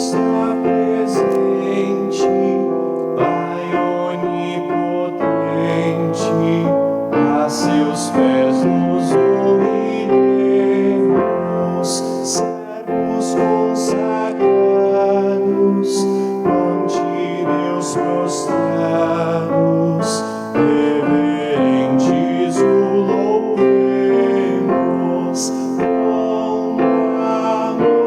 está presente, Pai onipotente, a seus pés nos uniremos, servos consagrados, ante Deus prostrados, reverentes o louvemos, com amor.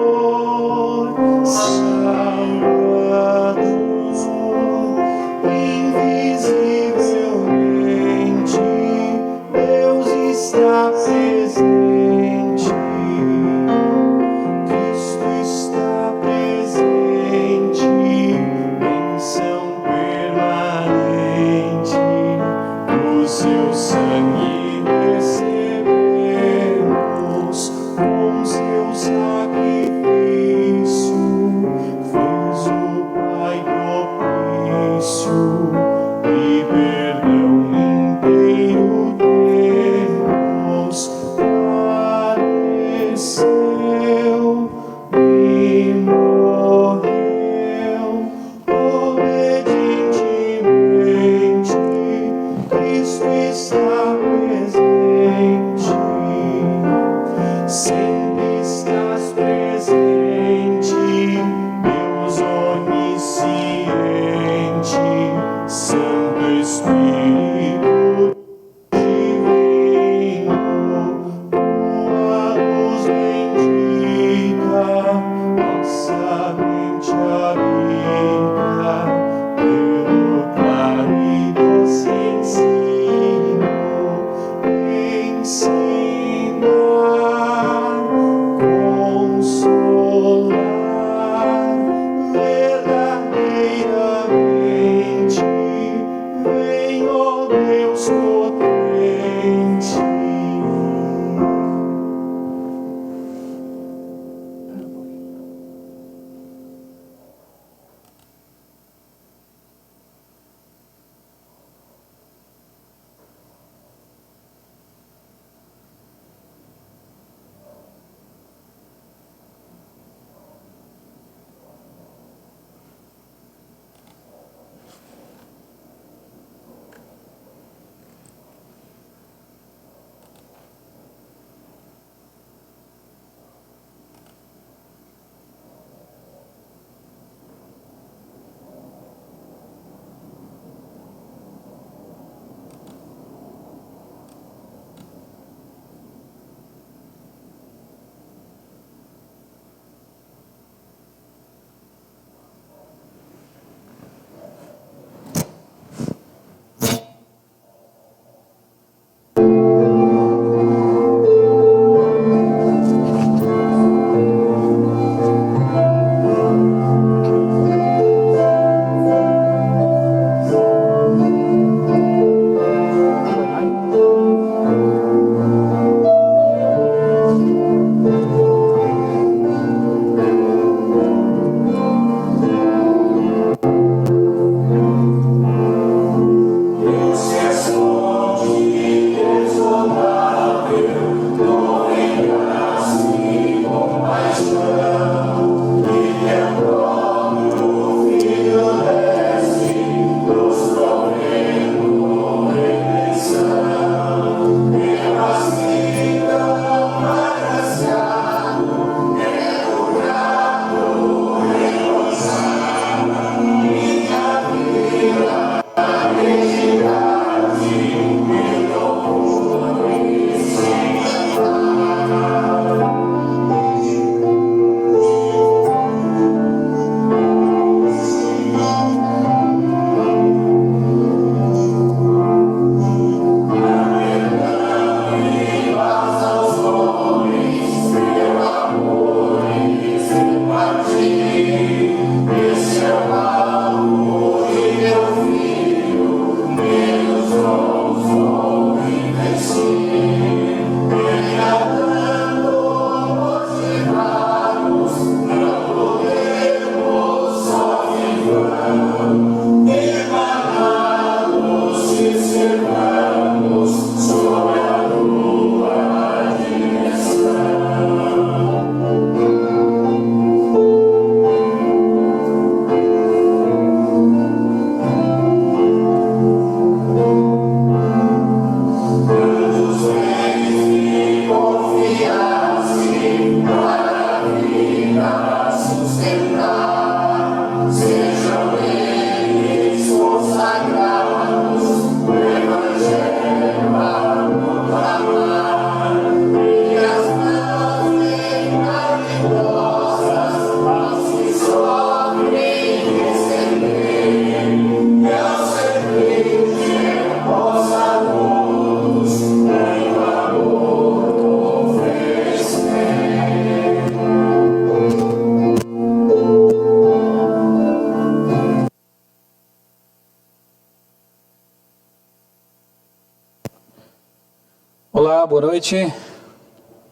Olá, boa noite.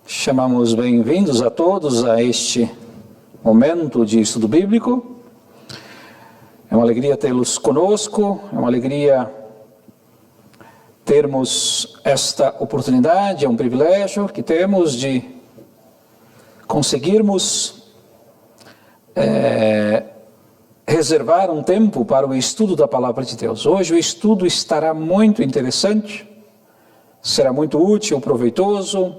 Chamamos bem-vindos a todos a este momento de estudo bíblico. É uma alegria tê-los conosco, é uma alegria termos esta oportunidade, é um privilégio que temos de conseguirmos reservar um tempo para o estudo da Palavra de Deus. Hoje o estudo estará muito interessante, será muito útil, proveitoso,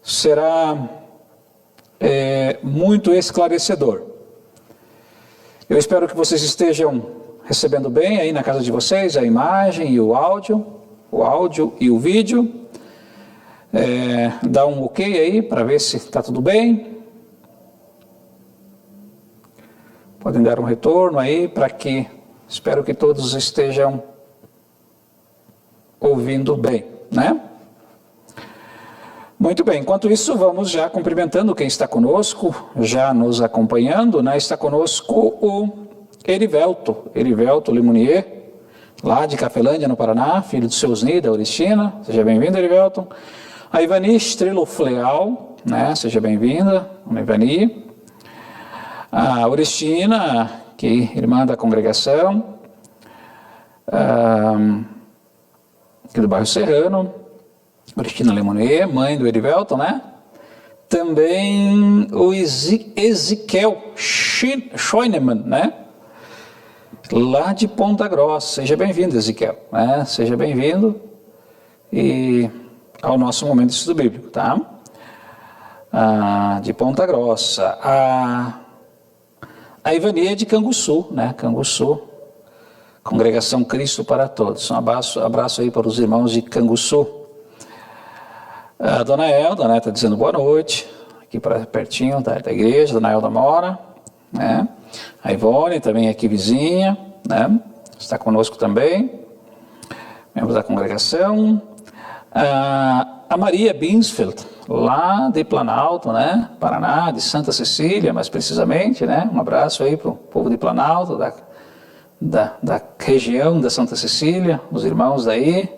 será muito esclarecedor. Eu espero que vocês estejam recebendo bem aí na casa de vocês a imagem e o áudio e o vídeo. Dá um ok aí para ver se está tudo bem. Podem dar um retorno aí para que, espero que todos estejam ouvindo bem, né? Muito bem, enquanto isso vamos já cumprimentando quem está conosco, já nos acompanhando, né? Está conosco o Erivelto Lemunier, lá de Cafelândia, no Paraná, filho do seu Osni, da Oristina. Seja bem-vindo, Erivelto. A Ivani Estrelofleal, né? Seja bem-vinda, Dona Ivani. A Oristina, que é irmã da congregação, aqui do bairro Serrano, Oristina Lemunier, mãe do Erivelton, né? Também o Ezequiel Scheunemann, né? Lá de Ponta Grossa. Seja bem-vindo, Ezequiel, né? Seja bem-vindo ao nosso momento de estudo bíblico, tá? De Ponta Grossa. A Ivania é de Canguçu, né? Canguçu, Congregação Cristo para Todos. Um abraço aí para os irmãos de Canguçu. A Dona Elda, né? Está dizendo boa noite, aqui pertinho da igreja, Dona Elda mora, né? A Ivone também aqui vizinha, né? Está conosco também, membro da congregação. A Maria Binsfeld, lá de Planalto, né? Paraná, de Santa Cecília, mais precisamente, né? Um abraço aí para o povo de Planalto, da região da Santa Cecília, os irmãos daí.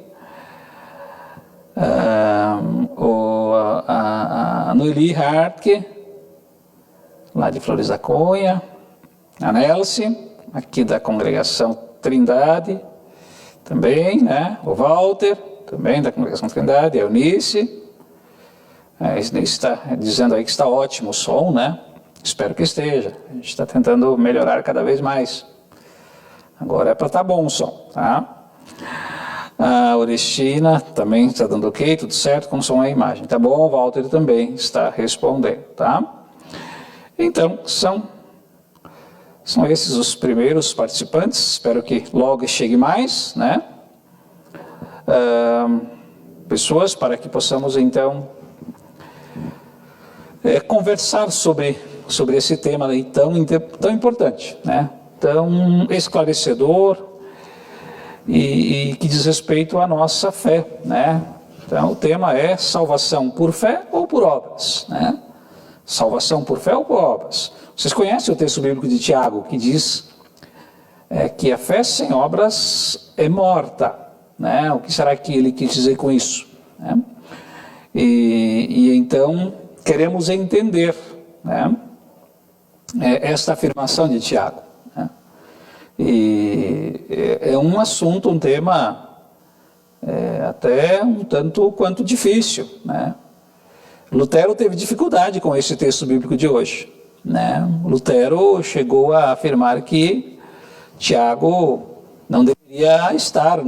A Noeli Hartke, lá de Flores da Cunha. A Nelce, aqui da congregação Trindade, também, né? O Walter, também da congregação Trindade. A Eunice. A Eunice está dizendo aí que está ótimo o som, né? Espero que esteja. A gente está tentando melhorar cada vez mais. Agora é para estar bom o som, tá? A Oristina também está dando ok, tudo certo com o som e a imagem. Tá bom, o Walter também está respondendo, tá? Então, são esses os primeiros participantes. Espero que logo chegue mais, né? Pessoas para que possamos, então, conversar sobre esse tema aí tão importante, né? Tão esclarecedor e que diz respeito à nossa fé, né? Então o tema é salvação por fé ou por obras, né? Salvação por fé ou por obras. Vocês conhecem o texto bíblico de Tiago que diz que a fé sem obras é morta, né? O que será que ele quis dizer com isso, né? E então queremos entender, né? Esta afirmação de Tiago, né? E é um assunto, um tema até um tanto quanto difícil, né? Lutero teve dificuldade com esse texto bíblico de hoje, né? Lutero chegou a afirmar que Tiago não deveria estar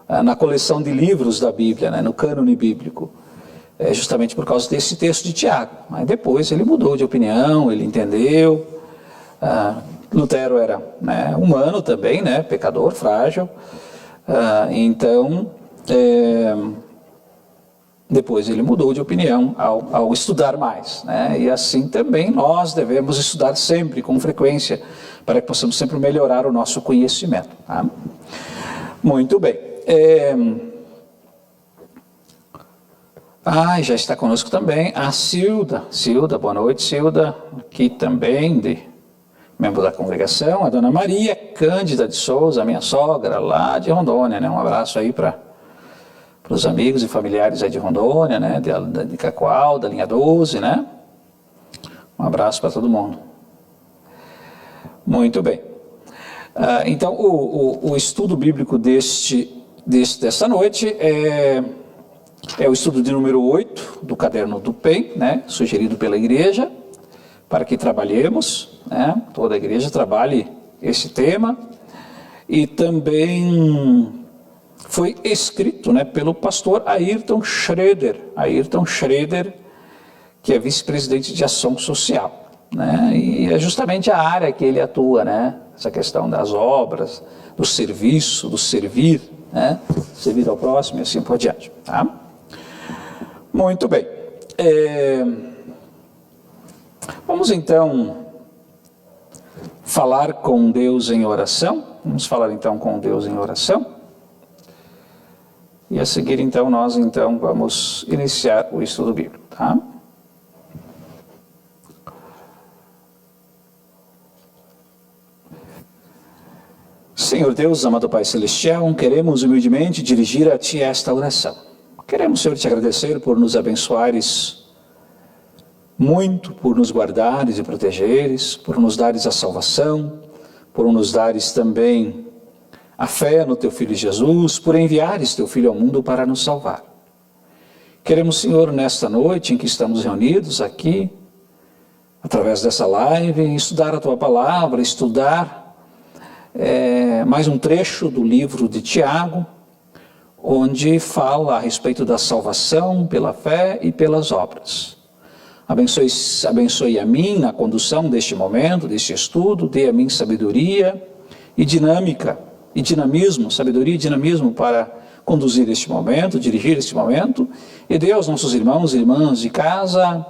na coleção de livros da Bíblia, né? No cânone bíblico, justamente por causa desse texto de Tiago. Mas depois ele mudou de opinião, ele entendeu. Lutero era, né, humano também, né, pecador, frágil. Então, depois ele mudou de opinião ao estudar mais, né? E assim também nós devemos estudar sempre, com frequência, para que possamos sempre melhorar o nosso conhecimento, tá? Muito bem. Já está conosco também a Cilda, boa noite, Cilda, aqui também, membro da congregação. A Dona Maria Cândida de Souza, minha sogra, lá de Rondônia, né? Um abraço aí para para os amigos e familiares aí de Rondônia, né? De Cacoal, da linha 12, né? Um abraço para todo mundo. Muito bem. Então, o estudo bíblico desta noite é o estudo de número 8 do caderno do PEN, né? Sugerido pela igreja, para que trabalhemos, né? Toda a igreja trabalhe esse tema. E também foi escrito, né, pelo pastor Ayrton Schroeder, que é vice-presidente de ação social, né, e é justamente a área que ele atua, né, essa questão das obras, do serviço, do servir, né, servir ao próximo e assim por diante, tá? Muito bem. Vamos então falar com Deus em oração. Vamos falar então com Deus em oração. E a seguir então nós vamos iniciar o estudo bíblico, tá? Senhor Deus, amado Pai Celestial, queremos humildemente dirigir a Ti esta oração. Queremos, Senhor, Te agradecer por nos abençoares muito, por nos guardares e protegeres, por nos dares a salvação, por nos dares também a fé no Teu Filho Jesus, por enviares Teu Filho ao mundo para nos salvar. Queremos, Senhor, nesta noite em que estamos reunidos aqui, através dessa live, estudar a Tua Palavra, estudar mais um trecho do livro de Tiago, onde fala a respeito da salvação pela fé e pelas obras. Abençoe a mim na condução deste momento, deste estudo, dê a mim sabedoria e dinamismo, sabedoria e dinamismo para conduzir este momento, dirigir este momento, e dê aos nossos irmãos e irmãs de casa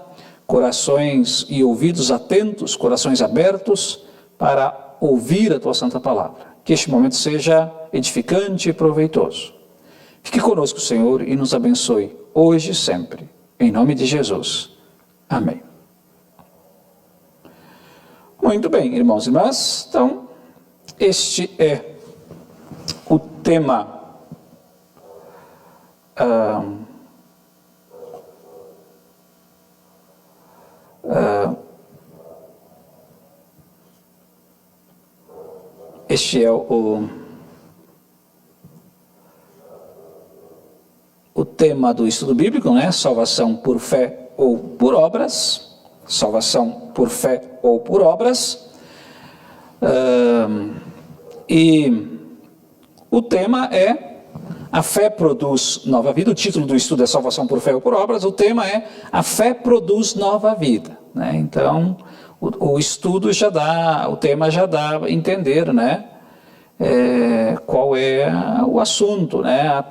corações e ouvidos atentos, corações abertos para ouvir a Tua Santa Palavra. Que este momento seja edificante e proveitoso. Fique conosco, Senhor, e nos abençoe hoje e sempre. Em nome de Jesus. Amém. Muito bem, irmãos e irmãs. Então, este é o tema este é o tema do estudo bíblico, né? Salvação por fé ou por obras. Salvação por fé ou por obras. E o tema é a fé produz nova vida. O título do estudo é salvação por fé ou por obras. O tema é a fé produz nova vida, né? Então, o estudo já dá, o tema já dá a entender, né? Qual é o assunto, né?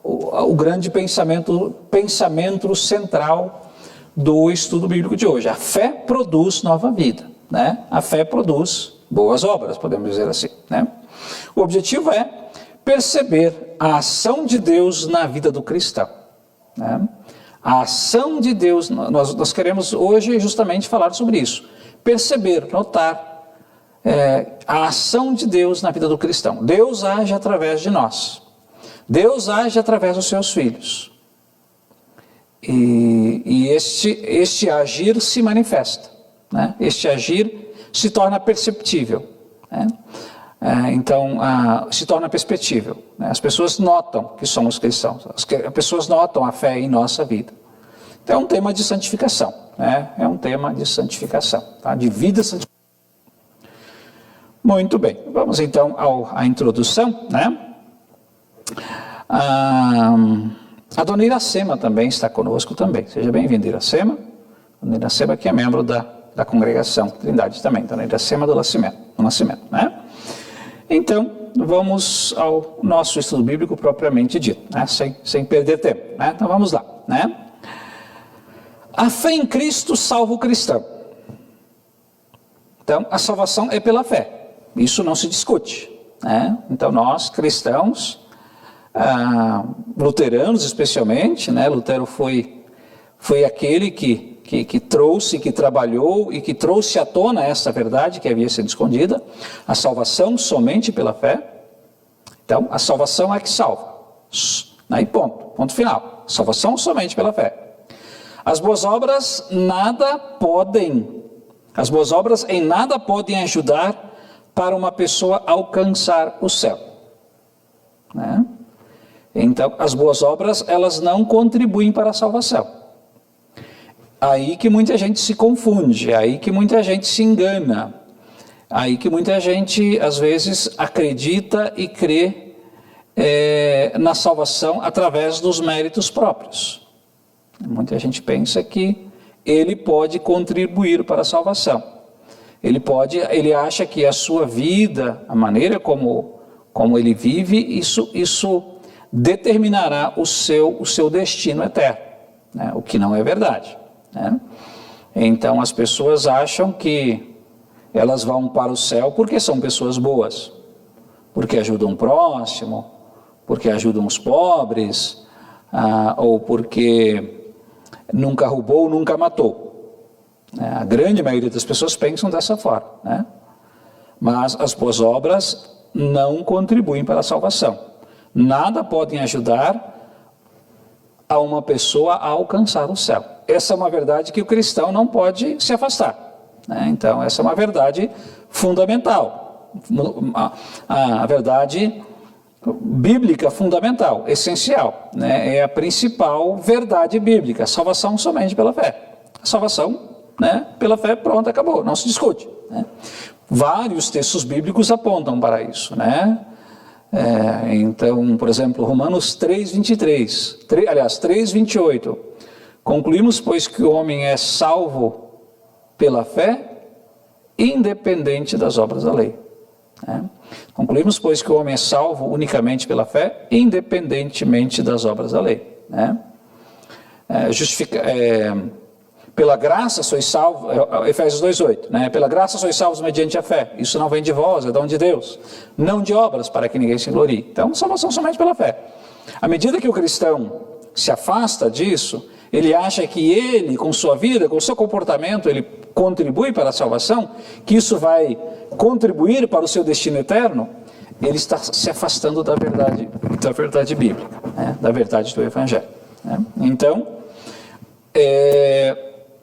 O grande pensamento central do estudo bíblico de hoje. A fé produz nova vida, né? A fé produz boas obras, podemos dizer assim, né? O objetivo é perceber a ação de Deus na vida do cristão, né? A ação de Deus, nós queremos hoje justamente falar sobre isso. Perceber, notar a ação de Deus na vida do cristão. Deus age através de nós. Deus age através dos seus filhos. E este agir se manifesta, né? Este agir se torna perceptível, né? Então, se torna perceptível, né? As pessoas notam que somos cristãos, as pessoas notam a fé em nossa vida. Então, é um tema de santificação, né? É um tema de santificação, tá? De vida santificada. Muito bem, vamos então à introdução, né? A dona Iracema também está conosco também. Seja bem-vinda, Iracema. A dona Iracema que é membro da congregação Trindade também, dona Iracema do Nascimento, né? Então, vamos ao nosso estudo bíblico propriamente dito, né? Sem perder tempo, né? Então, vamos lá, né? A fé em Cristo salva o cristão. Então, a salvação é pela fé. Isso não se discute, né? Então, nós, cristãos, luteranos especialmente, né? Lutero foi aquele que trouxe, que trabalhou e que trouxe à tona essa verdade que havia sido escondida, a salvação somente pela fé. Então, a salvação é que salva, Aí ponto final. Salvação somente pela fé. As boas obras em nada podem ajudar para uma pessoa alcançar o céu, né? Então, as boas obras, elas não contribuem para a salvação. Aí que muita gente se confunde, aí que muita gente se engana, aí que muita gente, às vezes, acredita e crê na salvação através dos méritos próprios. Muita gente pensa que ele pode contribuir para a salvação. Ele acha que a sua vida, a maneira como ele vive, isso determinará o seu destino eterno, né? O que não é verdade, né? Então as pessoas acham que elas vão para o céu porque são pessoas boas, porque ajudam o próximo, porque ajudam os pobres, ou porque nunca roubou, nunca matou. A grande maioria das pessoas pensam dessa forma, né? Mas as boas obras não contribuem para a salvação. Nada podem ajudar a uma pessoa a alcançar o céu. Essa é uma verdade que o cristão não pode se afastar, né? Então, essa é uma verdade fundamental, a verdade bíblica fundamental, essencial, né? É a principal verdade bíblica. Salvação somente pela fé. Salvação, né? Pela fé, pronto, acabou, não se discute, né? Vários textos bíblicos apontam para isso, né? Então, por exemplo, Romanos 3:23, 3:28. Concluímos, pois, que o homem é salvo pela fé, independente das obras da lei, né? Concluímos, pois, que o homem é salvo unicamente pela fé, independentemente das obras da lei, né? Pela graça sois salvos, Efésios 2:8, né? Pela graça sois salvos mediante a fé. Isso não vem de vós, é dom de Deus. Não de obras, para que ninguém se glorie. Então, salvação somente pela fé. À medida que o cristão se afasta disso, ele acha que ele, com sua vida, com seu comportamento, ele contribui para a salvação, que isso vai contribuir para o seu destino eterno, ele está se afastando da verdade bíblica, né? Da verdade do Evangelho, né? Então,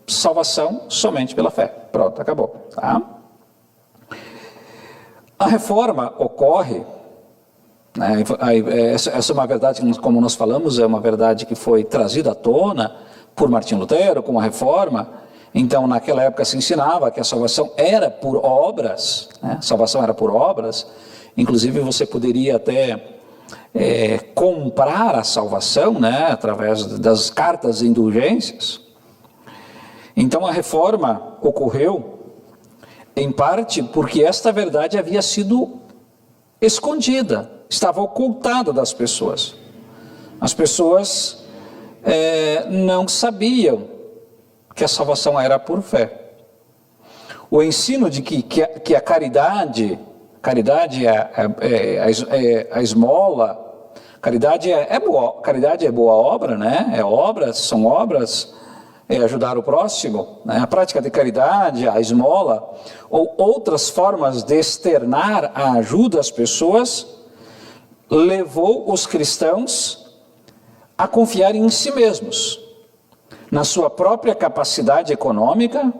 salvação somente pela fé. Pronto, acabou, tá? A reforma ocorre, né? Essa é uma verdade, como nós falamos, é uma verdade que foi trazida à tona por Martinho Lutero com a reforma. Então, naquela época se ensinava que a salvação era por obras, né? A salvação era por obras. Inclusive, você poderia até comprar a salvação, né? Através das cartas de indulgências. Então, a reforma ocorreu, em parte, porque esta verdade havia sido escondida, estava ocultada das pessoas. As pessoas não sabiam que a salvação era por fé. O ensino de que a caridade é a esmola, caridade é boa obra, né? São obras, ajudar o próximo, né? A prática de caridade, a esmola, ou outras formas de externar a ajuda às pessoas, levou os cristãos a confiarem em si mesmos, na sua própria capacidade econômica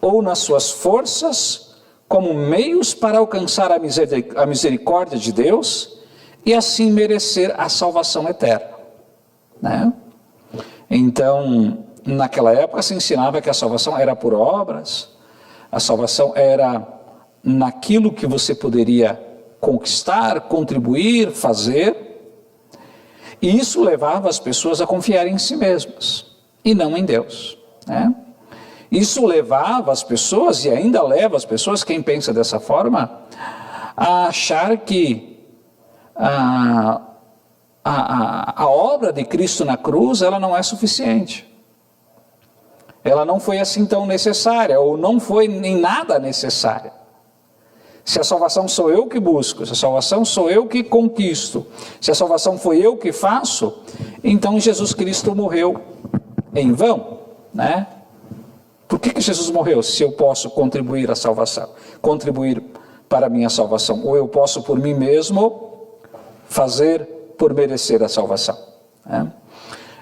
ou nas suas forças, como meios para alcançar a misericórdia de Deus e assim merecer a salvação eterna, né? Então, naquela época se ensinava que a salvação era por obras, a salvação era naquilo que você poderia conquistar, contribuir, fazer, e isso levava as pessoas a confiarem em si mesmas e não em Deus, né? Isso levava as pessoas, e ainda leva as pessoas, quem pensa dessa forma, a achar que a obra de Cristo na cruz, ela não é suficiente. Ela não foi assim tão necessária, ou não foi em nada necessária. Se a salvação sou eu que busco, se a salvação sou eu que conquisto, se a salvação foi eu que faço, então Jesus Cristo morreu em vão, né? Por que Jesus morreu se eu posso contribuir à salvação, contribuir para a minha salvação? Ou eu posso por mim mesmo fazer por merecer a salvação, né?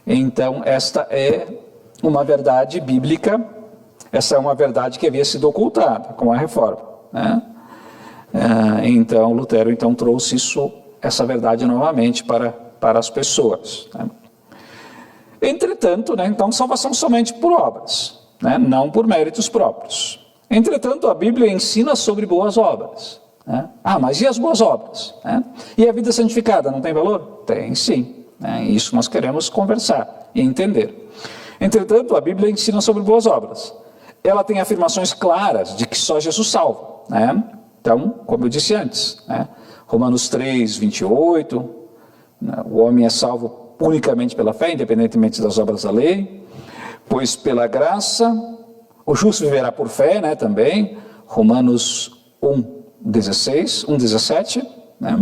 Então, esta é uma verdade bíblica, essa é uma verdade que havia sido ocultada com a reforma, né? Então, Lutero então trouxe essa verdade novamente para as pessoas, né? Entretanto, né, então, salvação somente por obras, né, não por méritos próprios. Entretanto, a Bíblia ensina sobre boas obras, né? Mas e as boas obras, né? E a vida santificada não tem valor? Tem sim, né? Isso nós queremos conversar e entender. Entretanto, a Bíblia ensina sobre boas obras. Ela tem afirmações claras de que só Jesus salva, né? Então, como eu disse antes, né? Romanos 3, 28, né? O homem é salvo unicamente pela fé, independentemente das obras da lei, pois pela graça, o justo viverá por fé, né? Também, Romanos 1:16, 1:17, né?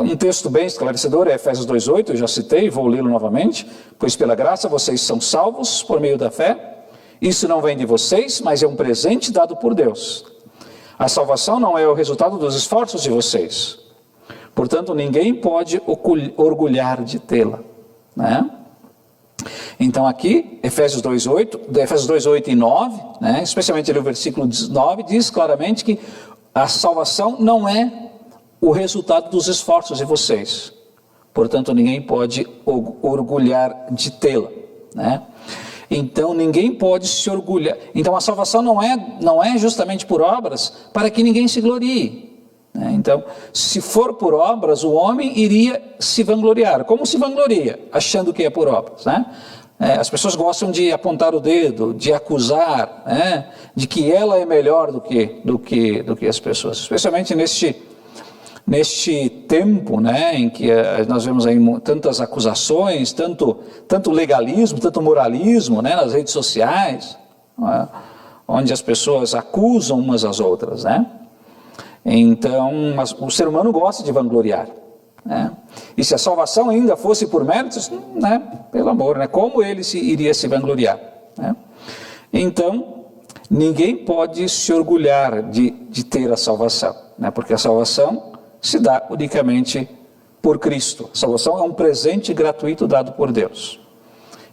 Um texto bem esclarecedor é Efésios 2:8, eu já citei, vou lê-lo novamente. Pois pela graça vocês são salvos por meio da fé. Isso não vem de vocês, mas é um presente dado por Deus. A salvação não é o resultado dos esforços de vocês. Portanto, ninguém pode orgulhar de tê-la, né? Então aqui, Efésios 2:8 e 9, né, especialmente ali o versículo 9, diz claramente que a salvação não é o resultado dos esforços de vocês. Portanto, ninguém pode orgulhar de tê-la, né? Então, ninguém pode se orgulhar. Então, a salvação não é justamente por obras para que ninguém se glorie, né? Então, se for por obras, o homem iria se vangloriar. Como se vangloria? Achando que é por obras, né? As pessoas gostam de apontar o dedo, de acusar, né, de que ela é melhor do que as pessoas, especialmente neste tempo, né, em que nós vemos aí tantas acusações, tanto legalismo, tanto moralismo, né, nas redes sociais, né, onde as pessoas acusam umas às outras, né? Então, o ser humano gosta de vangloriar, né? E se a salvação ainda fosse por méritos, né, pelo amor, né, como ele iria se vangloriar, né? Então, ninguém pode se orgulhar de ter a salvação, né, porque a salvação se dá unicamente por Cristo. A salvação é um presente gratuito dado por Deus.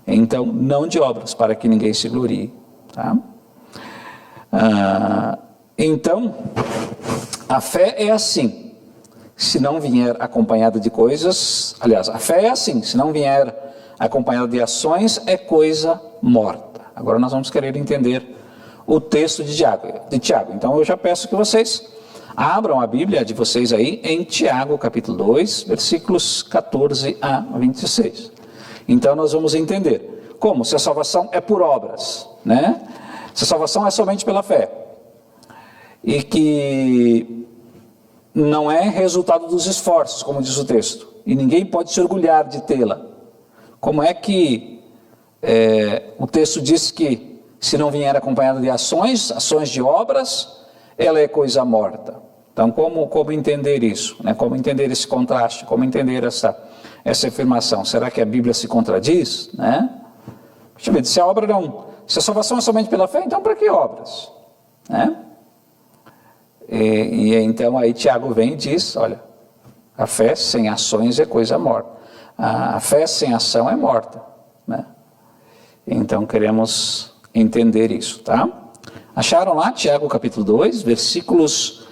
Então, não de obras, para que ninguém se glorie, tá? Então, a fé é assim, se não vier acompanhada de coisas, aliás, a fé é assim, se não vier acompanhada de ações, é coisa morta. Agora nós vamos querer entender o texto de Tiago. Então, eu já peço que vocês abram a Bíblia de vocês aí em Tiago, capítulo 2, versículos 14 a 26. Então, nós vamos entender como, se a salvação é por obras, né? Se a salvação é somente pela fé, e que não é resultado dos esforços, como diz o texto, e ninguém pode se orgulhar de tê-la. Como é que o texto diz que, se não vier acompanhada de ações de obras, ela é coisa morta? Então, como entender isso, né? Como entender esse contraste? Como entender essa afirmação? Será que a Bíblia se contradiz, né? Deixa eu ver, se a salvação é somente pela fé, então para que obras, né? E então aí Tiago vem e diz, olha, a fé sem ações é coisa morta. A fé sem ação é morta, né? Então queremos entender isso, tá? Acharam lá Tiago capítulo 2, versículos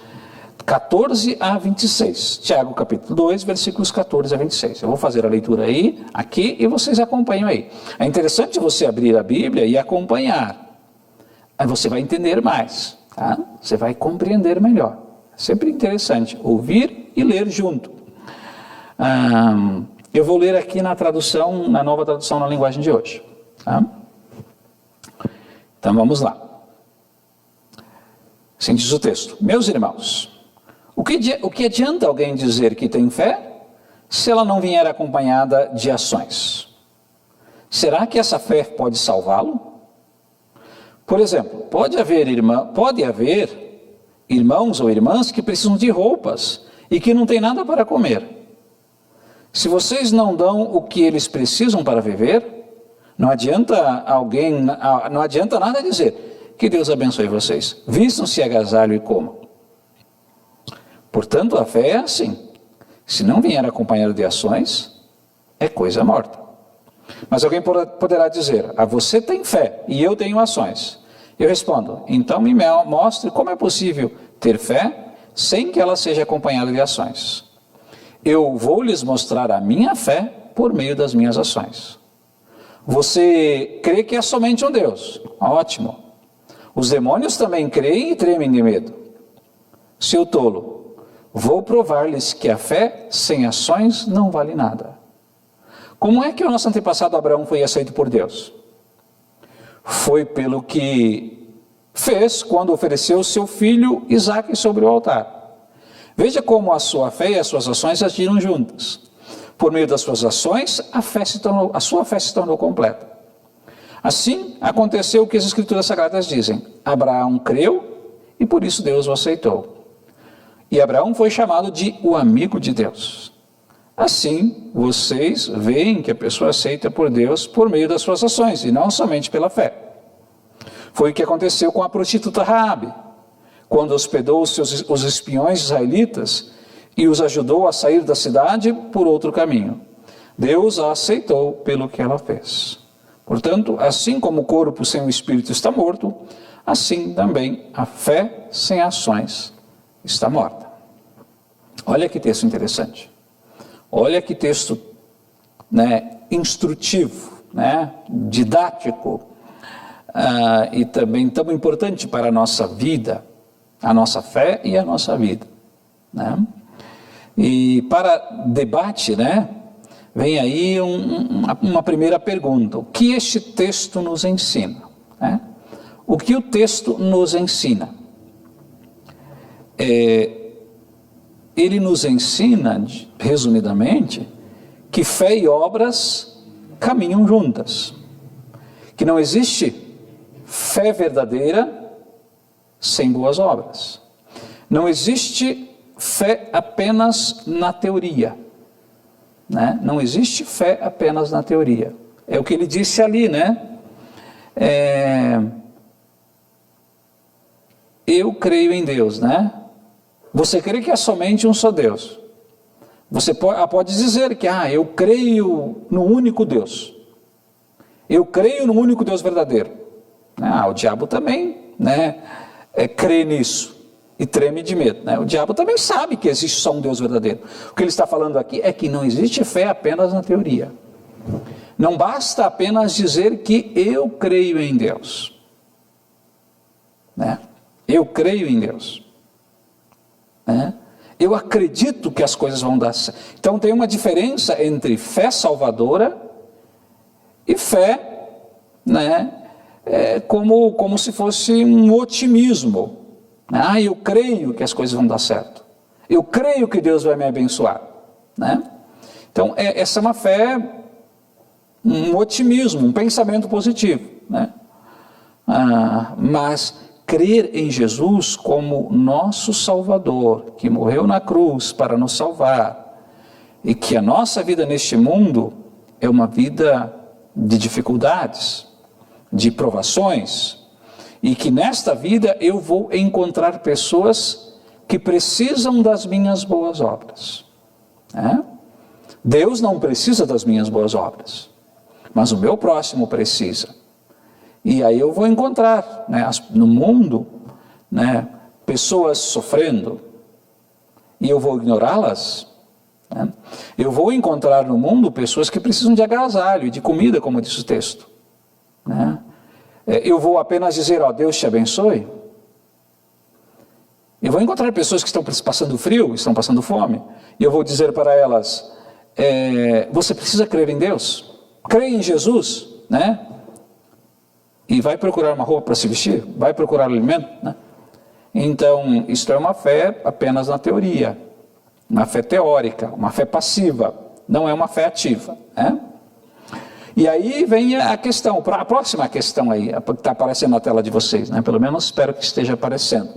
14 a 26. Tiago capítulo 2, versículos 14 a 26. Eu vou fazer a leitura aqui, e vocês acompanham aí. É interessante você abrir a Bíblia e acompanhar. Aí você vai entender mais, tá? Você vai compreender melhor. É sempre interessante ouvir e ler junto. Eu vou ler aqui na nova tradução na linguagem de hoje, tá? Então vamos lá. Assim diz o texto: meus irmãos, o que adianta alguém dizer que tem fé, se ela não vier acompanhada de ações? Será que essa fé pode salvá-lo? Por exemplo, pode haver irmãos ou irmãs que precisam de roupas e que não têm nada para comer. Se vocês não dão o que eles precisam para viver, não adianta nada dizer: que Deus abençoe vocês, vistam-se agasalho e comam. Portanto, a fé é assim: se não vier acompanhado de ações, é coisa morta. Mas alguém poderá dizer, você tem fé e eu tenho ações. Eu respondo, então me mostre como é possível ter fé sem que ela seja acompanhada de ações. Eu vou lhes mostrar a minha fé por meio das minhas ações. Você crê que é somente um Deus? Ótimo. Os demônios também creem e tremem de medo. Seu tolo, vou provar-lhes que a fé sem ações não vale nada. Como é que o nosso antepassado Abraão foi aceito por Deus? Foi pelo que fez quando ofereceu seu filho Isaque sobre o altar. Veja como a sua fé e as suas ações agiram juntas. Por meio das suas ações, a sua fé se tornou completa. Assim, aconteceu o que as Escrituras Sagradas dizem. Abraão creu e por isso Deus o aceitou. E Abraão foi chamado de o amigo de Deus. Assim, vocês veem que a pessoa aceita por Deus por meio das suas ações e não somente pela fé. Foi o que aconteceu com a prostituta Raabe, quando hospedou os espiões israelitas e os ajudou a sair da cidade por outro caminho. Deus a aceitou pelo que ela fez. Portanto, assim como o corpo sem o espírito está morto, assim também a fé sem ações está morta. Olha que texto interessante. Olha que texto, instrutivo, didático, e também tão importante para a nossa vida, a nossa fé e a nossa vida. E para debate, vem aí uma primeira pergunta. O que este texto nos ensina? O que o texto nos ensina? Ele nos ensina, resumidamente, que fé e obras caminham juntas. Que não existe fé verdadeira sem boas obras. Não existe fé apenas na teoria. Não existe fé apenas na teoria. É o que ele disse ali, eu creio em Deus, Você crê que é somente um só Deus. Você pode dizer que, eu creio no único Deus. Eu creio no único Deus verdadeiro. O diabo também, crê nisso e treme de medo. O diabo também sabe que existe só um Deus verdadeiro. O que ele está falando aqui é que não existe fé apenas na teoria. Não basta apenas dizer que eu creio em Deus. Eu creio em Deus. Eu acredito que as coisas vão dar certo. Então tem uma diferença entre fé salvadora e fé, como se fosse um otimismo. Eu creio que as coisas vão dar certo. Eu creio que Deus vai me abençoar. Então essa é uma fé, um otimismo, um pensamento positivo. Mas crer em Jesus como nosso Salvador, que morreu na cruz para nos salvar, e que a nossa vida neste mundo é uma vida de dificuldades, de provações, e que nesta vida eu vou encontrar pessoas que precisam das minhas boas obras. Deus não precisa das minhas boas obras, mas o meu próximo precisa. E aí eu vou encontrar no mundo pessoas sofrendo e eu vou ignorá-las. Eu vou encontrar no mundo pessoas que precisam de agasalho e de comida, como diz o texto. Eu vou apenas dizer, Deus te abençoe. Eu vou encontrar pessoas que estão passando frio, estão passando fome, e eu vou dizer para elas, você precisa crer em Deus, creia em Jesus, e vai procurar uma roupa para se vestir, vai procurar alimento, Então, isto é uma fé apenas na teoria, uma fé teórica, uma fé passiva, não é uma fé ativa, E aí vem a questão, a próxima questão aí, que está aparecendo na tela de vocês, pelo menos espero que esteja aparecendo,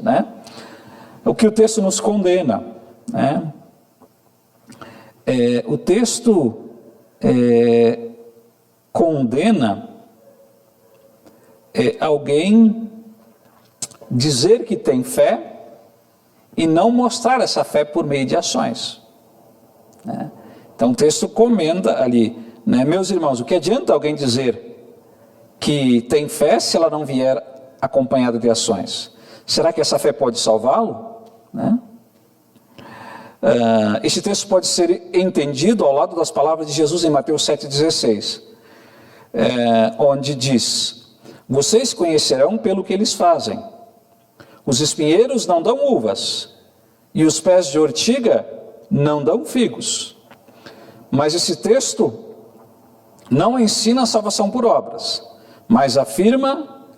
O que o texto nos condena, O texto condena alguém dizer que tem fé e não mostrar essa fé por meio de ações. né? Então o texto comenta ali, né? Meus irmãos, o que adianta alguém dizer que tem fé se ela não vier acompanhada de ações? Será que essa fé pode salvá-lo? Né? Este texto pode ser entendido ao lado das palavras de Jesus em Mateus 7,16, onde diz: vocês conhecerão pelo que eles fazem. Os espinheiros não dão uvas, e os pés de ortiga não dão figos. Mas esse texto não ensina a salvação por obras, mas afirma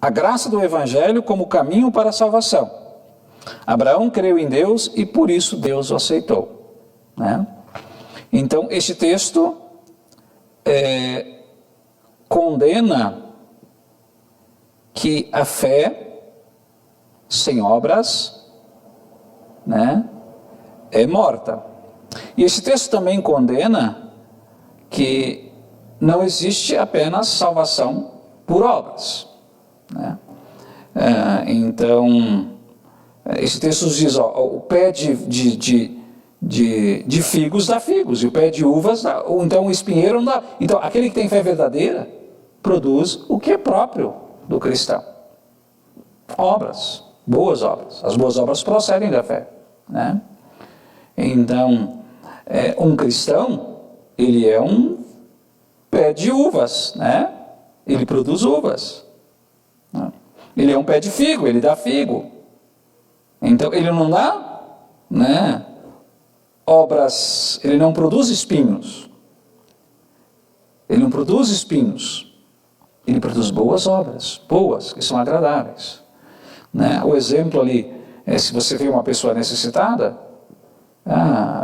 a graça do Evangelho como caminho para a salvação. Abraão creu em Deus e por isso Deus o aceitou, né? Então este texto condena que a fé sem obras, né, é morta. E esse texto também condena que não existe apenas salvação por obras, né? Então, esse texto diz, o pé de figos dá figos, e o pé de uvas dá, ou então o espinheiro não dá. Então, aquele que tem fé verdadeira produz o que é próprio do cristão: obras, boas obras. As boas obras procedem da fé, né? Então, um cristão, ele é um pé de uvas, né? Ele produz uvas, né? Ele é um pé de figo, ele dá figo. Então, ele não dá, né, obras, ele não produz espinhos. Ele não produz espinhos. Ele produz boas obras, boas, que são agradáveis, né? O exemplo ali é, se você vê uma pessoa necessitada,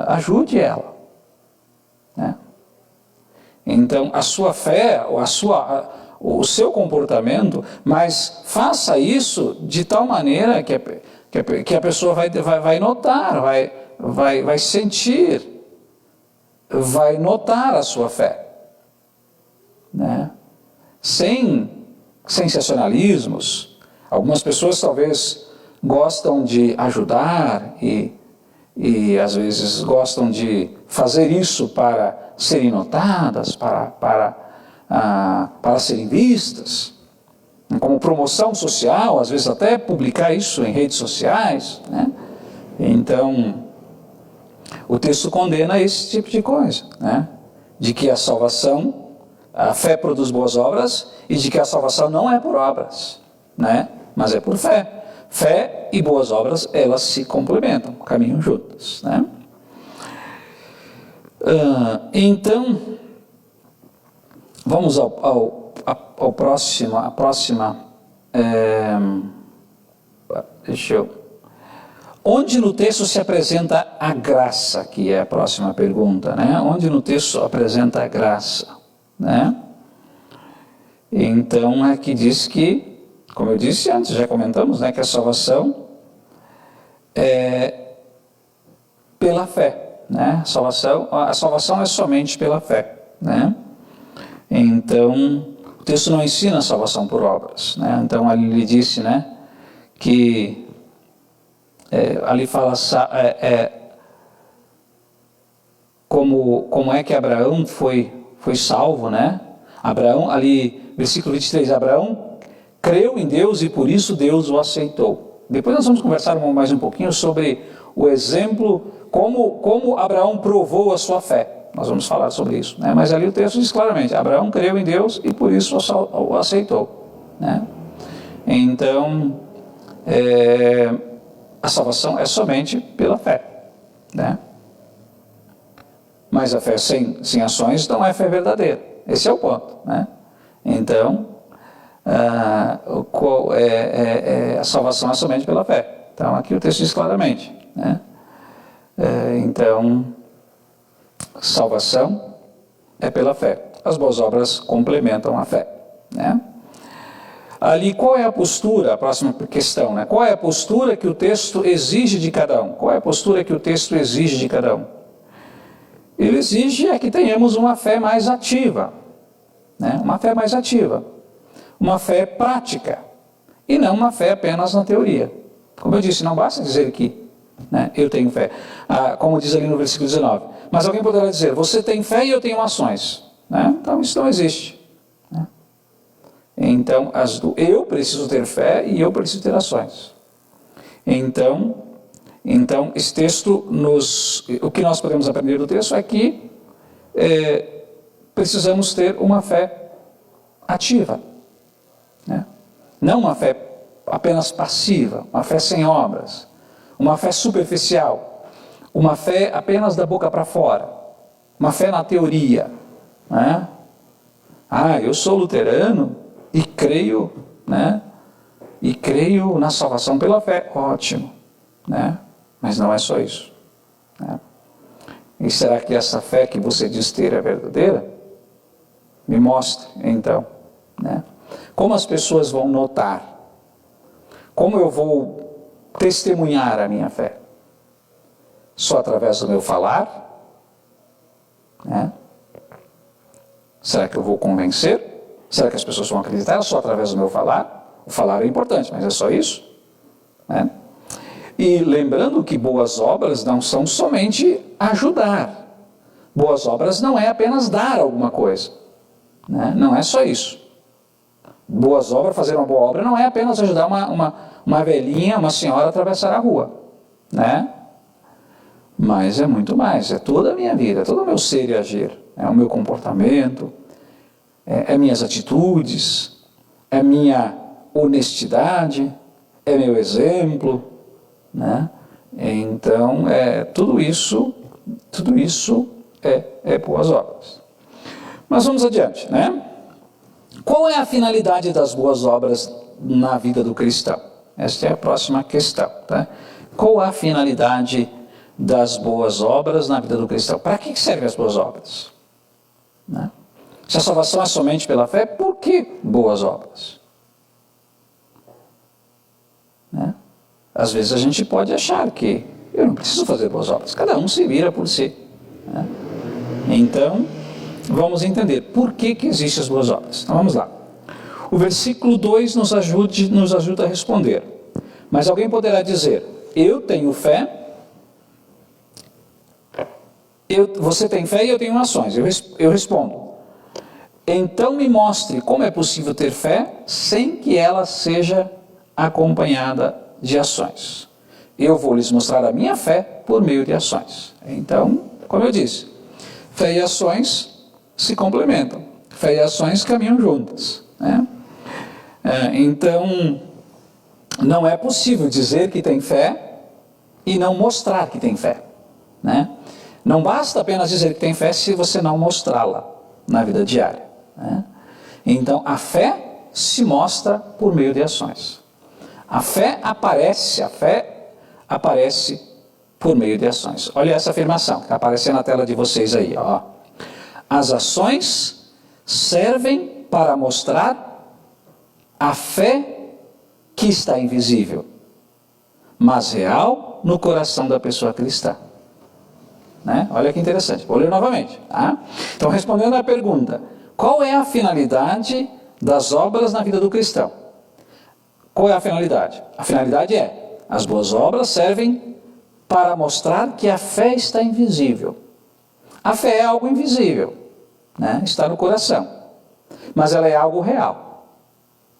ajude ela, né? Então, a sua fé, o seu comportamento, mas faça isso de tal maneira que a pessoa vai notar, vai sentir, vai notar a sua fé, né? Sem sensacionalismos. Algumas pessoas talvez gostam de ajudar e às vezes gostam de fazer isso para serem notadas, para serem vistas, como promoção social, às vezes até publicar isso em redes sociais, né? Então, o texto condena esse tipo de coisa, né? De que a salvação, a fé produz boas obras, e de que a salvação não é por obras, né? Mas é por fé. Fé e boas obras, elas se complementam, caminham juntas, né? Então, vamos ao próximo, a próxima, onde no texto se apresenta a graça, que é a próxima pergunta, né? Onde no texto apresenta a graça, né? Então, aqui diz que, como eu disse antes, já comentamos, né, que a salvação é pela fé, né? A salvação é somente pela fé, né? Então, o texto não ensina a salvação por obras, né? Então, ali ele disse, né, que ali fala como é que Abraão foi salvo, né? Abraão, ali, versículo 23, Abraão creu em Deus e por isso Deus o aceitou. Depois nós vamos conversar mais um pouquinho sobre o exemplo, como Abraão provou a sua fé. Nós vamos falar sobre isso, né? Mas ali o texto diz claramente, Abraão creu em Deus e por isso o aceitou, né? Então, a salvação é somente pela fé, né? Mas a fé sem ações não é fé verdadeira. Esse é o ponto, né? Então, a salvação é somente pela fé. Então, aqui o texto diz claramente, né? Então, salvação é pela fé. As boas obras complementam a fé, né? Ali, qual é a postura? A próxima questão, né? Qual é a postura que o texto exige de cada um? Qual é a postura que o texto exige de cada um? Ele exige que tenhamos uma fé mais ativa, né? Uma fé mais ativa, uma fé prática, e não uma fé apenas na teoria. Como eu disse, não basta dizer que né? Eu tenho fé. Como diz ali no versículo 19. Mas alguém poderá dizer, você tem fé e eu tenho ações. Né? Então isso não existe. Né? Então eu preciso ter fé e eu preciso ter ações. Então esse texto, o que nós podemos aprender do texto é que precisamos ter uma fé ativa. Né? Não uma fé apenas passiva, uma fé sem obras, uma fé superficial, uma fé apenas da boca para fora, uma fé na teoria. Né? Eu sou luterano e creio, né? E creio na salvação pela fé, ótimo, né? Mas não é só isso. Né? E será que essa fé que você diz ter é verdadeira? Me mostre, então. Né? Como as pessoas vão notar? Como eu vou testemunhar a minha fé? Só através do meu falar? Né? Será que eu vou convencer? Será que as pessoas vão acreditar só através do meu falar? O falar é importante, mas é só isso? Né? E lembrando que boas obras não são somente ajudar. Boas obras não é apenas dar alguma coisa. Né? Não é só isso. Boas obras, fazer uma boa obra não é apenas ajudar uma velhinha, uma senhora a atravessar a rua. Né? Mas é muito mais, é toda a minha vida, todo o meu ser e agir. É o meu comportamento, é minhas atitudes, é minha honestidade, é meu exemplo. Né? Então, tudo isso é boas obras. Mas vamos adiante, né? Qual é a finalidade das boas obras na vida do cristão? Esta é a próxima questão. Tá? Qual a finalidade das boas obras na vida do cristão? Para que servem as boas obras? Né? Se a salvação é somente pela fé, por que boas obras? Né? Às vezes a gente pode achar que eu não preciso fazer boas obras, cada um se vira por si. Né? Então, vamos entender por que existem as boas obras. Então vamos lá. O versículo 2 nos ajuda a responder. Mas alguém poderá dizer, eu tenho fé, você tem fé e eu tenho ações. Eu respondo, então me mostre como é possível ter fé sem que ela seja acompanhada de ações. Eu vou lhes mostrar a minha fé por meio de ações. Então, como eu disse, fé e ações se complementam. Fé e ações caminham juntas. Né? Então, não é possível dizer que tem fé e não mostrar que tem fé. Né? Não basta apenas dizer que tem fé se você não mostrá-la na vida diária. Né? Então, a fé se mostra por meio de ações. A fé aparece por meio de ações. Olha essa afirmação que está aparecendo na tela de vocês aí. Ó. As ações servem para mostrar a fé que está invisível, mas real no coração da pessoa cristã. Né? Olha que interessante. Vou ler novamente. Tá? Então, respondendo à pergunta, qual é a finalidade das obras na vida do cristão? Qual é a finalidade? A finalidade as boas obras servem para mostrar que a fé está invisível. A fé é algo invisível, né? Está no coração, mas ela é algo real.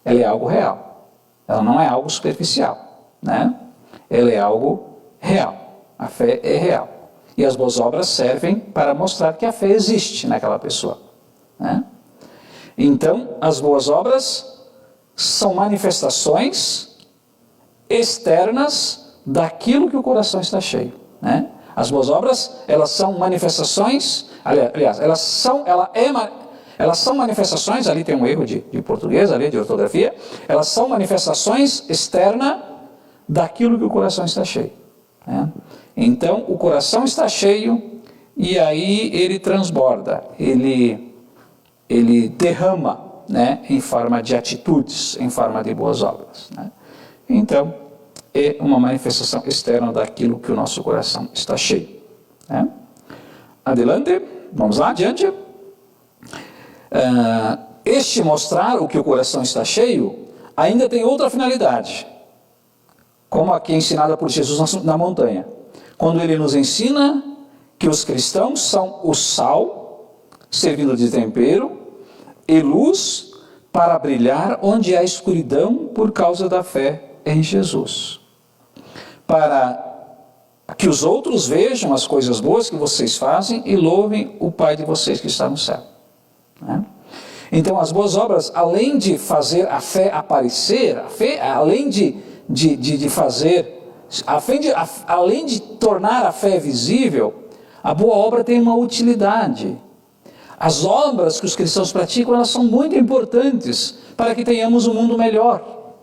Ela é algo real. Ela não é algo superficial, né? Ela é algo real. A fé é real. E as boas obras servem para mostrar que a fé existe naquela pessoa. Né? Então, as boas obras são manifestações externas daquilo que o coração está cheio. Né? As boas obras, elas são manifestações, aliás, elas são manifestações, ali tem um erro de português, ali de ortografia, elas são manifestações externas daquilo que o coração está cheio. Né? Então, o coração está cheio e aí ele transborda, ele derrama, né, em forma de atitudes, em forma de boas obras. Né? Então, é uma manifestação externa daquilo que o nosso coração está cheio. Né? Adelante, vamos lá, adiante. Este mostrar o que o coração está cheio ainda tem outra finalidade. como aqui ensinada por Jesus na montanha, quando ele nos ensina que os cristãos são o sal, servindo de tempero, e luz para brilhar onde há escuridão por causa da fé em Jesus. Para que os outros vejam as coisas boas que vocês fazem e louvem o Pai de vocês que está no céu. Né? Então, as boas obras, além de fazer a fé aparecer, além de fazer, além de tornar a fé visível, a boa obra tem uma utilidade. As obras que os cristãos praticam, elas são muito importantes para que tenhamos um mundo melhor.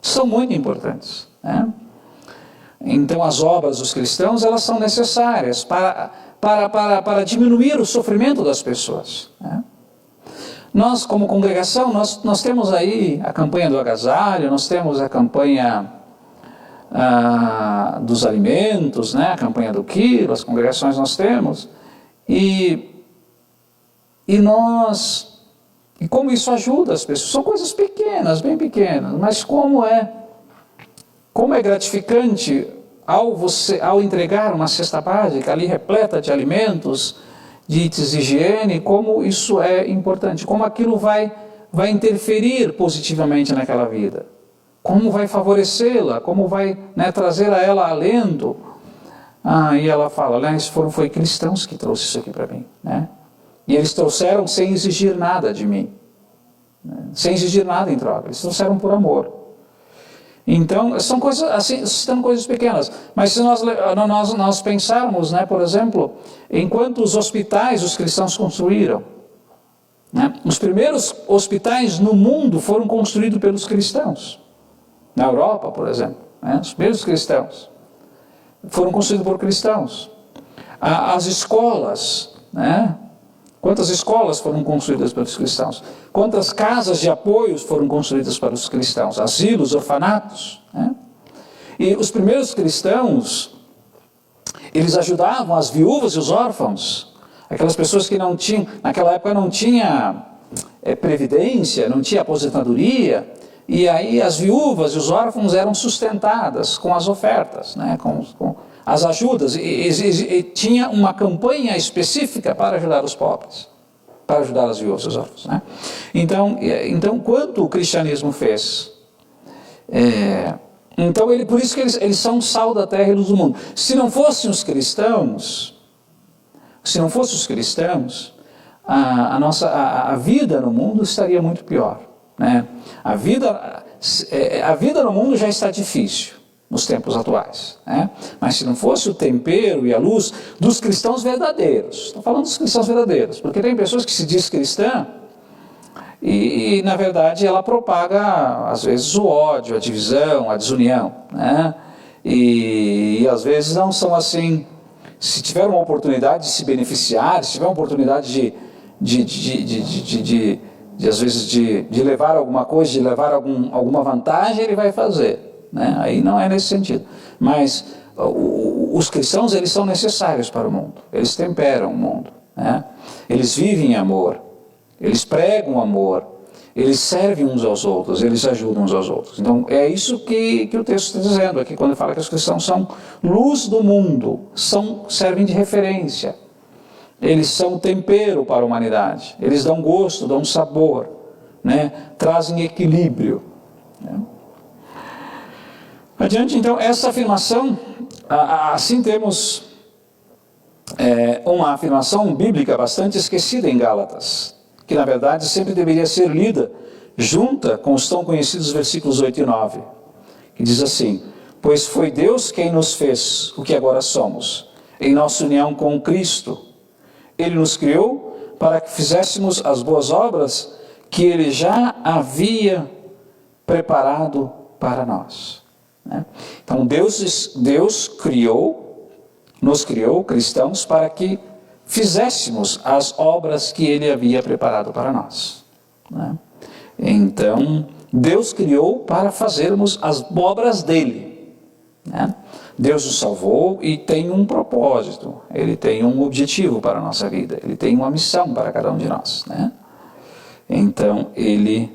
São muito importantes. Né? Então, as obras dos cristãos, elas são necessárias para diminuir o sofrimento das pessoas. Né? Nós, como congregação, nós temos aí a campanha do agasalho, nós temos a campanha dos alimentos, né? A campanha do quilo, as congregações nós temos. E como isso ajuda as pessoas? São coisas pequenas, bem pequenas, mas como é gratificante ao entregar uma cesta básica ali repleta de alimentos, de itens de higiene, como isso é importante, como aquilo vai interferir positivamente naquela vida, como vai favorecê-la, como vai, né, trazer a ela alento. E ela fala, aliás, foi cristãos que trouxeram isso aqui para mim, né? E eles trouxeram sem exigir nada de mim, né? Sem exigir nada em troca, eles trouxeram por amor. Então, são coisas assim, citando coisas pequenas, mas se nós pensarmos, né, por exemplo, em quantos hospitais os cristãos construíram, né? Os primeiros hospitais no mundo foram construídos pelos cristãos, na Europa, por exemplo, né? Os primeiros cristãos foram construídos por cristãos. As escolas, né? Quantas escolas foram construídas pelos cristãos? Quantas casas de apoio foram construídas para os cristãos? Asilos, orfanatos, né? E os primeiros cristãos, eles ajudavam as viúvas e os órfãos, aquelas pessoas que não tinham, naquela época não tinha previdência, não tinha aposentadoria, e aí as viúvas e os órfãos eram sustentadas com as ofertas, né? Com as ajudas, e tinha uma campanha específica para ajudar os pobres, para ajudar as viúvas e os órfãos, né? Então, quanto o cristianismo fez? Então, por isso que eles são sal da terra e luz do mundo. Se não fossem os cristãos, a vida no mundo estaria muito pior, né? A vida no mundo já está difícil nos tempos atuais, né? Mas se não fosse o tempero e a luz dos cristãos verdadeiros, estou falando dos cristãos verdadeiros, porque tem pessoas que se diz cristã e na verdade ela propaga às vezes o ódio, a divisão, a desunião, né? E às vezes não são assim. Se tiver uma oportunidade de se beneficiar, se tiver uma oportunidade às vezes de levar alguma coisa, de levar alguma vantagem, ele vai fazer, né? Aí não é nesse sentido. Mas os cristãos, eles são necessários para o mundo. Eles temperam o mundo, né? Eles vivem em amor. Eles pregam amor. Eles servem uns aos outros. Eles ajudam uns aos outros. Então, é isso que o texto está dizendo aqui, quando ele fala que os cristãos são luz do mundo. Servem de referência. Eles são tempero para a humanidade. Eles dão gosto, dão sabor, né? Trazem equilíbrio, né? Adiante, então, essa afirmação, assim temos uma afirmação bíblica bastante esquecida em Gálatas, que na verdade sempre deveria ser lida junta com os tão conhecidos versículos 8 e 9, que diz assim: pois foi Deus quem nos fez o que agora somos, em nossa união com Cristo. Ele nos criou para que fizéssemos as boas obras que Ele já havia preparado para nós, né? Então Deus nos criou, cristãos, para que fizéssemos as obras que Ele havia preparado para nós, né? Então Deus criou para fazermos as obras dEle, né? Deus nos salvou e tem um propósito, Ele tem um objetivo para a nossa vida, Ele tem uma missão para cada um de nós, né? Então Ele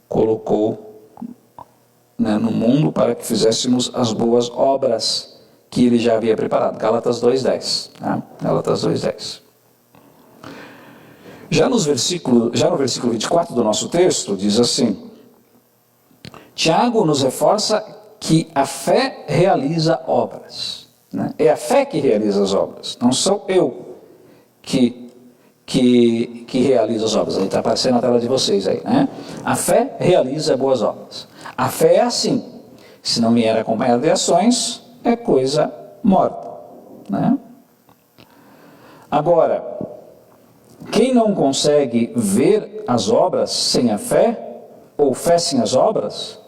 colocou né, no mundo para que fizéssemos as boas obras que ele já havia preparado. Gálatas 2:10. Tá? Gálatas 2:10. Já no versículo 24 do nosso texto, diz assim: Tiago nos reforça que a fé realiza obras. Né? É a fé que realiza as obras, não sou eu que realiza as obras. Aí está aparecendo na tela de vocês aí, né? A fé realiza boas obras. A fé é assim: se não vier acompanhada de ações, é coisa morta, né? Agora, quem não consegue ver as obras sem a fé, ou fé sem as obras,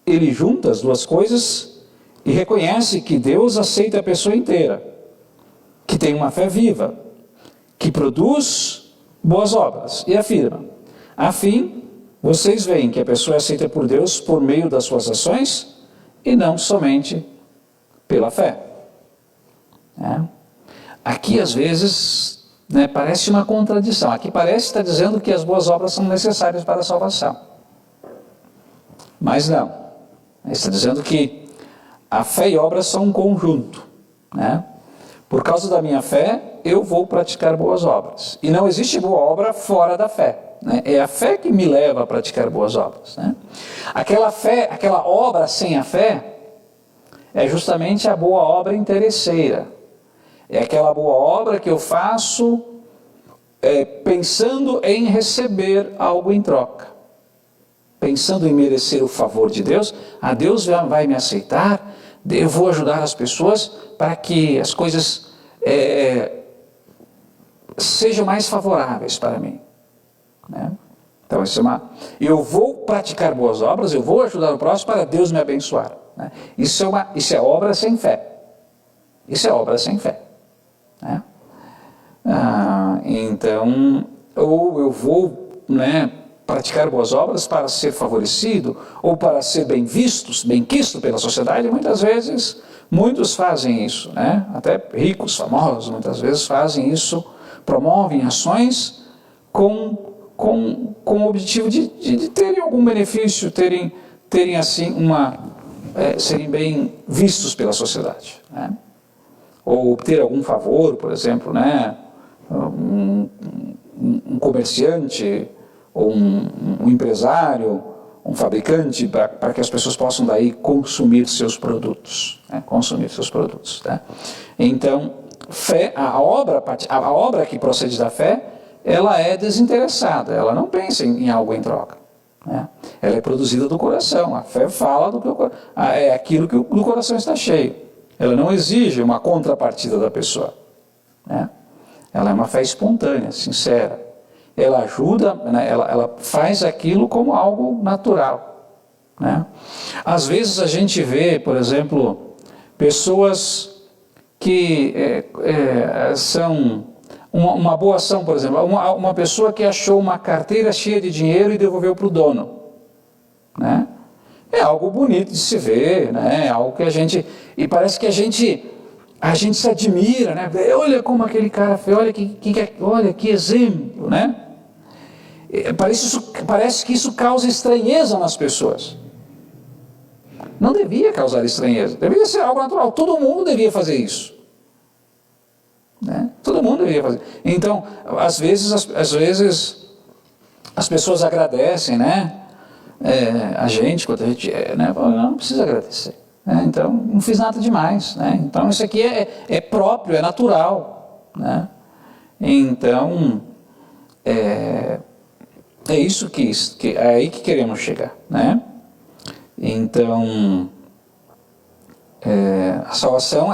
ele junta as duas coisas e reconhece que Deus aceita a pessoa inteira, que tem uma fé viva, que produz boas obras, e afirma: afim, vocês veem que a pessoa é aceita por Deus por meio das suas ações e não somente pela fé. Aqui, às vezes, né, parece uma contradição. Aqui parece estar dizendo que as boas obras são necessárias para a salvação. Mas não. Está dizendo que a fé e obras são um conjunto, né? Por causa da minha fé, eu vou praticar boas obras. E não existe boa obra fora da fé, né? É a fé que me leva a praticar boas obras, né? Aquela fé, aquela obra sem a fé, é justamente a boa obra interesseira. É aquela boa obra que eu faço pensando em receber algo em troca. Pensando em merecer o favor de Deus. Deus vai me aceitar, eu vou ajudar as pessoas para que as coisas sejam mais favoráveis para mim, né? Então, eu vou praticar boas obras, eu vou ajudar o próximo para Deus me abençoar, né? Isso é obra sem fé. Isso é obra sem fé, né? Então, ou eu vou, né, praticar boas obras para ser favorecido, ou para ser bem quisto pela sociedade. Muitas vezes, muitos fazem isso, né? Até ricos, famosos, muitas vezes fazem isso, promovem ações com o objetivo de terem algum benefício, terem assim serem bem vistos pela sociedade, né? Ou obter algum favor, por exemplo, né? Um comerciante, ou um empresário, um fabricante, para que as pessoas possam daí consumir seus produtos, né? Consumir seus produtos, tá? Então, fé, a obra que procede da fé, ela é desinteressada, ela não pensa em algo em troca, né? Ela é produzida do coração. A fé fala é aquilo que do coração está cheio. Ela não exige uma contrapartida da pessoa, né? Ela é uma fé espontânea, sincera. Ela ajuda, né? Ela faz aquilo como algo natural, né? Às vezes a gente vê, por exemplo, pessoas que são uma boa ação, por exemplo, uma pessoa que achou uma carteira cheia de dinheiro e devolveu para o dono, né? É algo bonito de se ver, né? É algo que e parece que a gente se admira, né? Olha como aquele cara fez, olha que exemplo, né? Parece que isso causa estranheza nas pessoas. Não devia causar estranheza, deveria ser algo natural. Todo mundo devia fazer isso, né? Todo mundo deveria fazer. Então, às vezes as pessoas agradecem, né? A gente, quando a gente né? Não precisa agradecer, né? Então, não fiz nada demais, né? Então, isso aqui é próprio, é natural, né? Então, é isso é aí que queremos chegar, né? Então, a salvação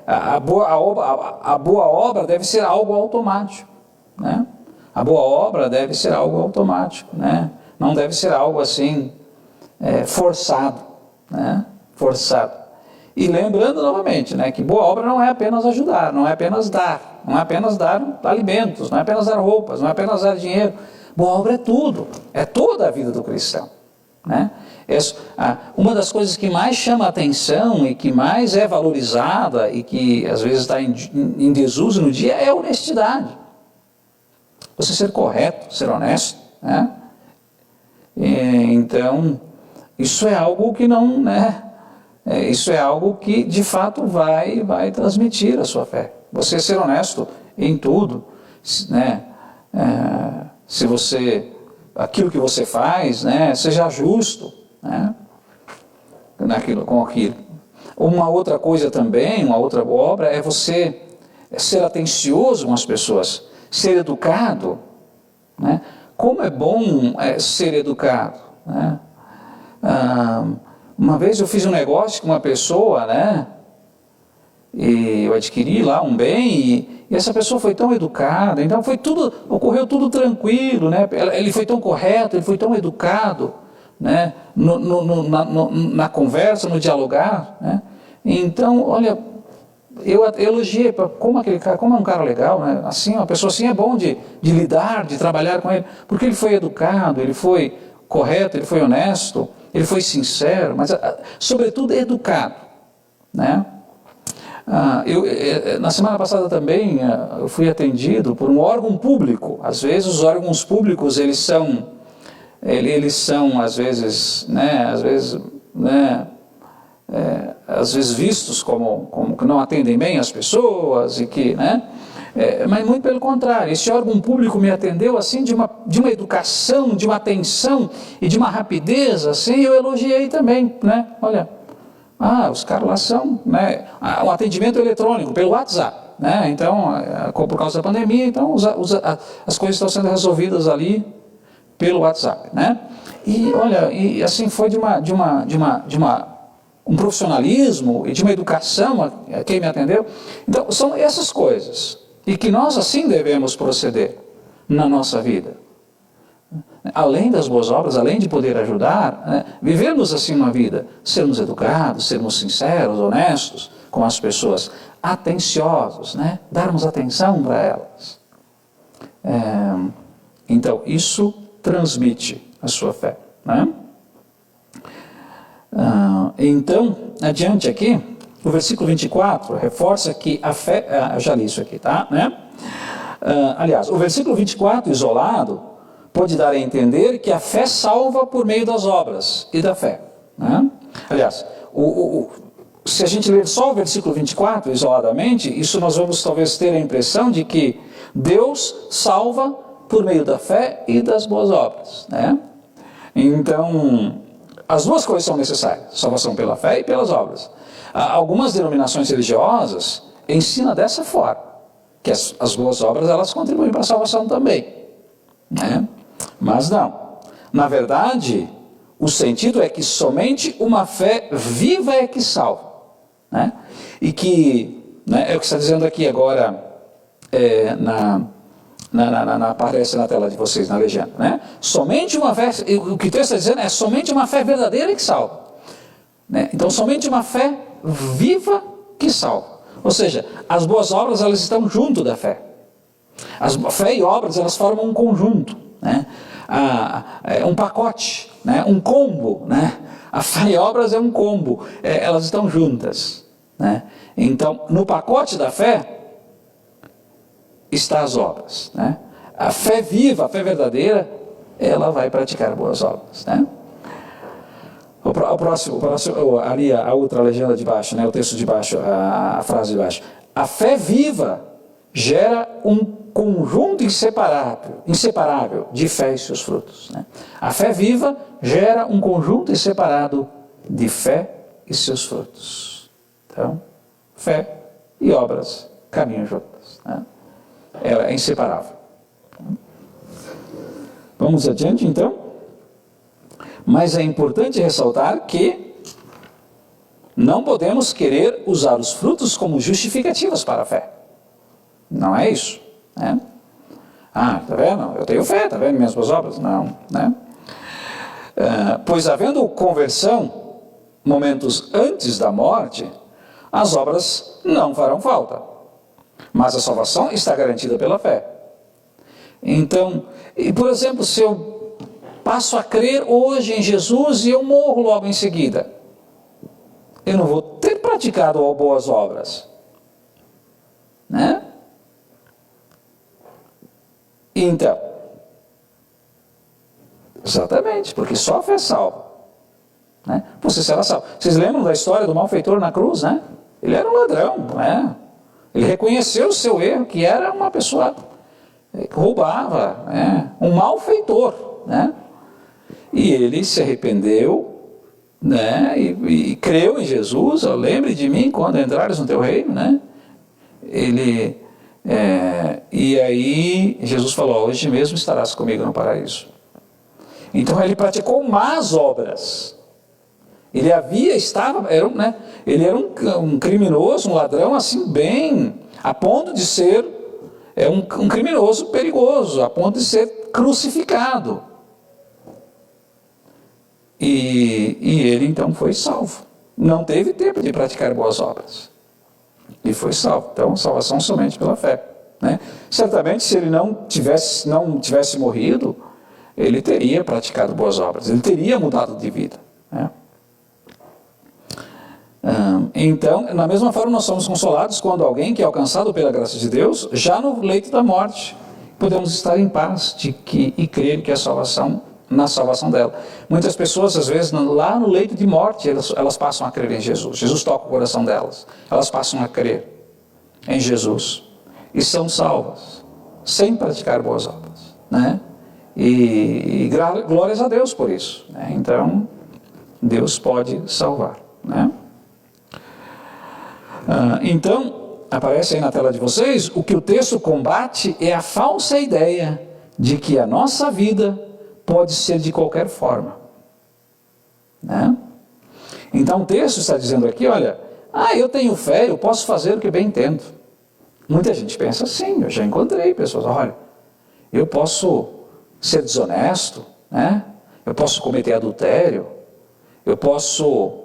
a boa obra deve ser algo automático, né? A boa obra deve ser algo automático, né? Não deve ser algo assim forçado, né? Forçado. E lembrando novamente, né, que boa obra não é apenas ajudar, não é apenas dar, não é apenas dar alimentos, não é apenas dar roupas, não é apenas dar dinheiro. Boa obra é tudo, é toda a vida do cristão, né? Uma das coisas que mais chama a atenção e que mais é valorizada e que às vezes está em desuso no dia é a honestidade. Você ser correto, ser honesto, né? Então, isso é algo que não, né? Isso é algo que de fato vai transmitir a sua fé. Você ser honesto em tudo, né? Se você, aquilo que você faz, né? Seja justo, né? Com aquilo. Uma outra coisa também, uma outra obra é você ser atencioso com as pessoas, ser educado, né? Como é bom ser educado, né? Uma vez eu fiz um negócio com uma pessoa, né? E eu adquiri lá um bem e essa pessoa foi tão educada, então ocorreu tudo tranquilo, né? Ele foi tão correto, ele foi tão educado, né? Na conversa, no dialogar, né? Então, olha, eu elogiei, como aquele cara, como é um cara legal, né? Assim, uma pessoa assim é bom de lidar, de trabalhar com ele, porque ele foi educado, ele foi correto, ele foi honesto, ele foi sincero, mas sobretudo educado, né? Na semana passada também eu fui atendido por um órgão público. Às vezes os órgãos públicos eles são às vezes, né, às vezes vistos como que não atendem bem as pessoas e que, né? Mas muito pelo contrário, esse órgão público me atendeu assim de uma educação, de uma atenção e de uma rapidez, assim, eu elogiei também, né? Olha, os caras lá são, né? Um atendimento eletrônico pelo WhatsApp, né? Então, por causa da pandemia, então as coisas estão sendo resolvidas ali pelo WhatsApp, né? E olha, e assim foi um profissionalismo e de uma educação a quem me atendeu. Então, são essas coisas. E que nós assim devemos proceder na nossa vida. Além das boas obras, além de poder ajudar, né, vivermos assim uma vida, sermos educados, sermos sinceros, honestos com as pessoas, atenciosos, né, darmos atenção para elas. Então, isso transmite a sua fé, né? Então, adiante aqui, o versículo 24 reforça que a fé, eu já li isso aqui, tá? Né? Aliás, o versículo 24 isolado pode dar a entender que a fé salva por meio das obras e da fé, né? Aliás, se a gente ler só o versículo 24 isoladamente, isso nós vamos talvez ter a impressão de que Deus salva por meio da fé e das boas obras, né? Então, as duas coisas são necessárias, salvação pela fé e pelas obras. Algumas denominações religiosas ensinam dessa forma, que as boas obras elas contribuem para a salvação também, né? Mas não. Na verdade, o sentido é que somente uma fé viva é que salva, né? E que, né, é o que está dizendo aqui agora, aparece na tela de vocês, na legenda, né? Somente uma fé, o que o texto está dizendo é somente uma fé verdadeira que salva, né? Então, somente uma fé viva que salva. Ou seja, as boas obras elas estão junto da fé. Fé e obras elas formam um conjunto, né? Um pacote, né? Um combo, né? A fé e obras é um combo, elas estão juntas, né? Então, no pacote da fé está as obras, né? A fé viva, a fé verdadeira, ela vai praticar boas obras, né? O próximo, ali a outra legenda de baixo, né? O texto de baixo, a frase de baixo. A fé viva gera um conjunto inseparável de fé e seus frutos, né? A fé viva gera um conjunto inseparável de fé e seus frutos. Então, fé e obras caminham juntas, né? Ela é inseparável. Vamos adiante, então? Mas é importante ressaltar que não podemos querer usar os frutos como justificativas para a fé. Não é isso, né? Tá vendo? Eu tenho fé, tá vendo minhas boas obras? Não, né? Pois havendo conversão momentos antes da morte, as obras não farão falta. Mas a salvação está garantida pela fé. Então, por exemplo, se eu passo a crer hoje em Jesus e eu morro logo em seguida, eu não vou ter praticado boas obras, né? Então, exatamente, porque só a fé salva. né? Você será salvo. Vocês lembram da história do malfeitor na cruz, né? Ele era um ladrão, né? Ele reconheceu o seu erro, que era uma pessoa que roubava, né? Um malfeitor, né? E ele se arrependeu, né? E creu em Jesus. Ó, lembre de mim quando entrares no teu reino, né? E aí Jesus falou: hoje mesmo estarás comigo no paraíso. Então ele praticou más obras. Ele era um criminoso, um ladrão assim bem, a ponto de ser um criminoso perigoso, a ponto de ser crucificado. E ele então foi salvo. Não teve tempo de praticar boas obras. E foi salvo. Então, salvação somente pela fé, né? Certamente, se ele não tivesse morrido, ele teria praticado boas obras, ele teria mudado de vida, né? Então, na mesma forma, nós somos consolados quando alguém que é alcançado pela graça de Deus, já no leito da morte, podemos estar em paz e crer que a salvação, na salvação dela. Muitas pessoas, às vezes, lá no leito de morte, elas passam a crer em Jesus. Jesus toca o coração delas. Elas passam a crer em Jesus e são salvas, sem praticar boas obras, né? E glórias a Deus por isso, né? Então, Deus pode salvar, né? Então, aparece aí na tela de vocês, o que o texto combate é a falsa ideia de que a nossa vida pode ser de qualquer forma, né? Então o texto está dizendo aqui, olha, eu tenho fé, eu posso fazer o que bem entendo. Muita gente pensa assim, eu já encontrei pessoas, olha, eu posso ser desonesto, né? Eu posso cometer adultério, eu posso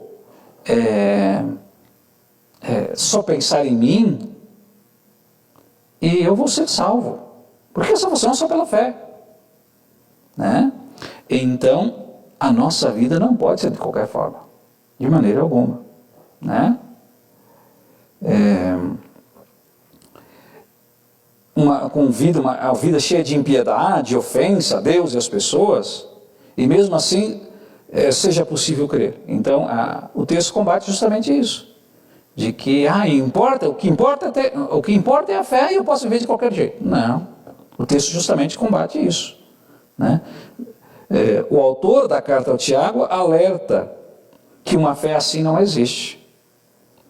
só pensar em mim e eu vou ser salvo, porque a salvação é só pela fé, né? Então, a nossa vida não pode ser de qualquer forma, de maneira alguma, né? Uma vida cheia de impiedade, ofensa a Deus e às pessoas, e mesmo assim seja possível crer. Então, o texto combate justamente isso, de que o que importa é a fé e eu posso viver de qualquer jeito. Não, o texto justamente combate isso, né? O autor da carta ao Tiago alerta que uma fé assim não existe.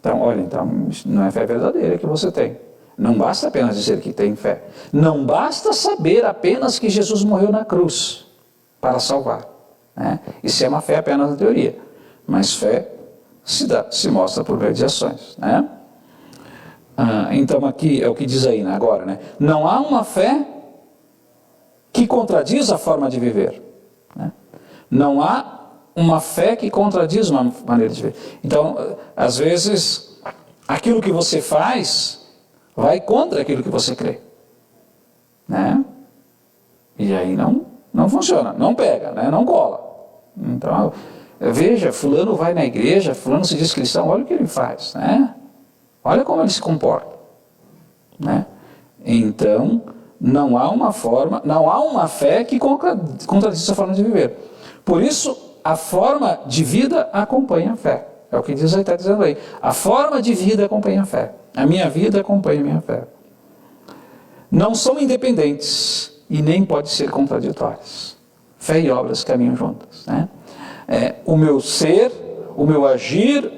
Então, olha, não é fé verdadeira que você tem. Não basta apenas dizer que tem fé. Não basta saber apenas que Jesus morreu na cruz para salvar, né? Isso é uma fé apenas na teoria. Mas fé se mostra por meio de ações, né? Então aqui é o que diz aí, né, agora, né? Não há uma fé que contradiz a forma de viver, né? Não há uma fé que contradiz uma maneira de viver. Então, às vezes, aquilo que você faz vai contra aquilo que você crê, né? E aí não funciona, não pega, né? Não cola. Então, veja, fulano vai na igreja, fulano se diz cristão, olha o que ele faz, né? Olha como ele se comporta, né? Então, não há uma fé que contradiz a forma de viver. Por isso, a forma de vida acompanha a fé. É o que diz aí, está dizendo aí. A forma de vida acompanha a fé. A minha vida acompanha a minha fé. Não são independentes e nem podem ser contraditórias. Fé e obras caminham juntas, né? O meu ser, o meu agir,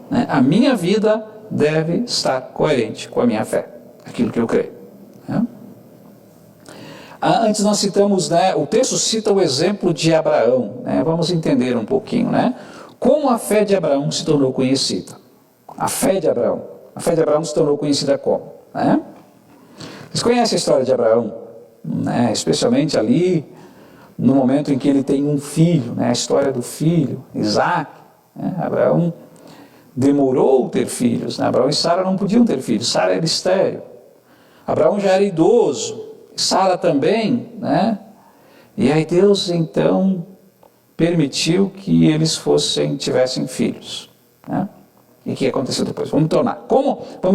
né, a minha vida deve estar coerente com a minha fé, aquilo que eu creio, né? Antes nós citamos, né, o texto cita o exemplo de Abraão, né? Vamos entender um pouquinho, né? Como a fé de Abraão se tornou conhecida. A fé de Abraão se tornou conhecida como, né? Vocês conhecem a história de Abraão, né? Especialmente ali no momento em que ele tem um filho, né? A história do filho, Isaac, né? Abraão demorou ter filhos, né? Abraão e Sara não podiam ter filhos, Sara era estéril. Abraão já era idoso, Sara também, né? E aí Deus então permitiu que eles tivessem filhos, né? E o que aconteceu depois? Vamos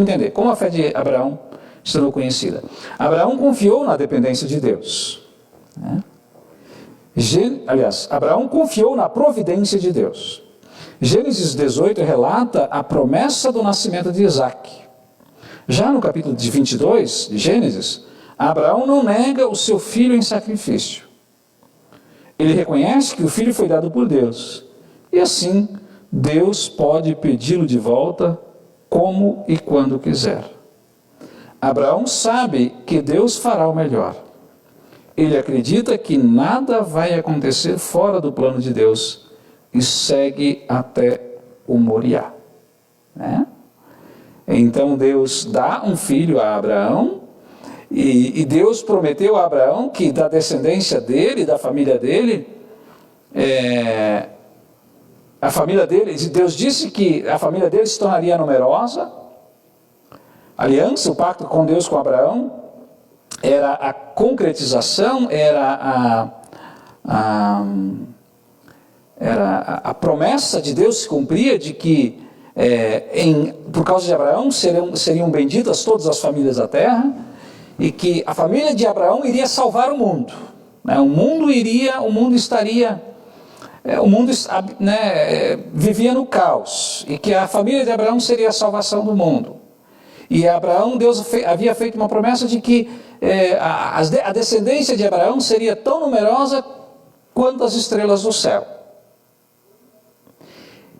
entender como a fé de Abraão se tornou conhecida. Abraão confiou na dependência de Deus, né? Abraão confiou na providência de Deus. Gênesis 18 relata a promessa do nascimento de Isaac. Já no capítulo 22 de Gênesis, Abraão não nega o seu filho em sacrifício. Ele reconhece que o filho foi dado por Deus. E assim, Deus pode pedi-lo de volta como e quando quiser. Abraão sabe que Deus fará o melhor. Ele acredita que nada vai acontecer fora do plano de Deus e segue até o Moriá. Né? Então Deus dá um filho a Abraão e Deus prometeu a Abraão que da descendência dele, da família dele, a família dele, Deus disse que a família dele se tornaria numerosa. A aliança, o pacto com Deus com Abraão, era a concretização, era a promessa de Deus se cumpria de que por causa de Abraão seriam benditas todas as famílias da terra e que a família de Abraão iria salvar o mundo. Né? O mundo vivia no caos e que a família de Abraão seria a salvação do mundo. E Deus havia feito uma promessa de que a descendência de Abraão seria tão numerosa quanto as estrelas do céu.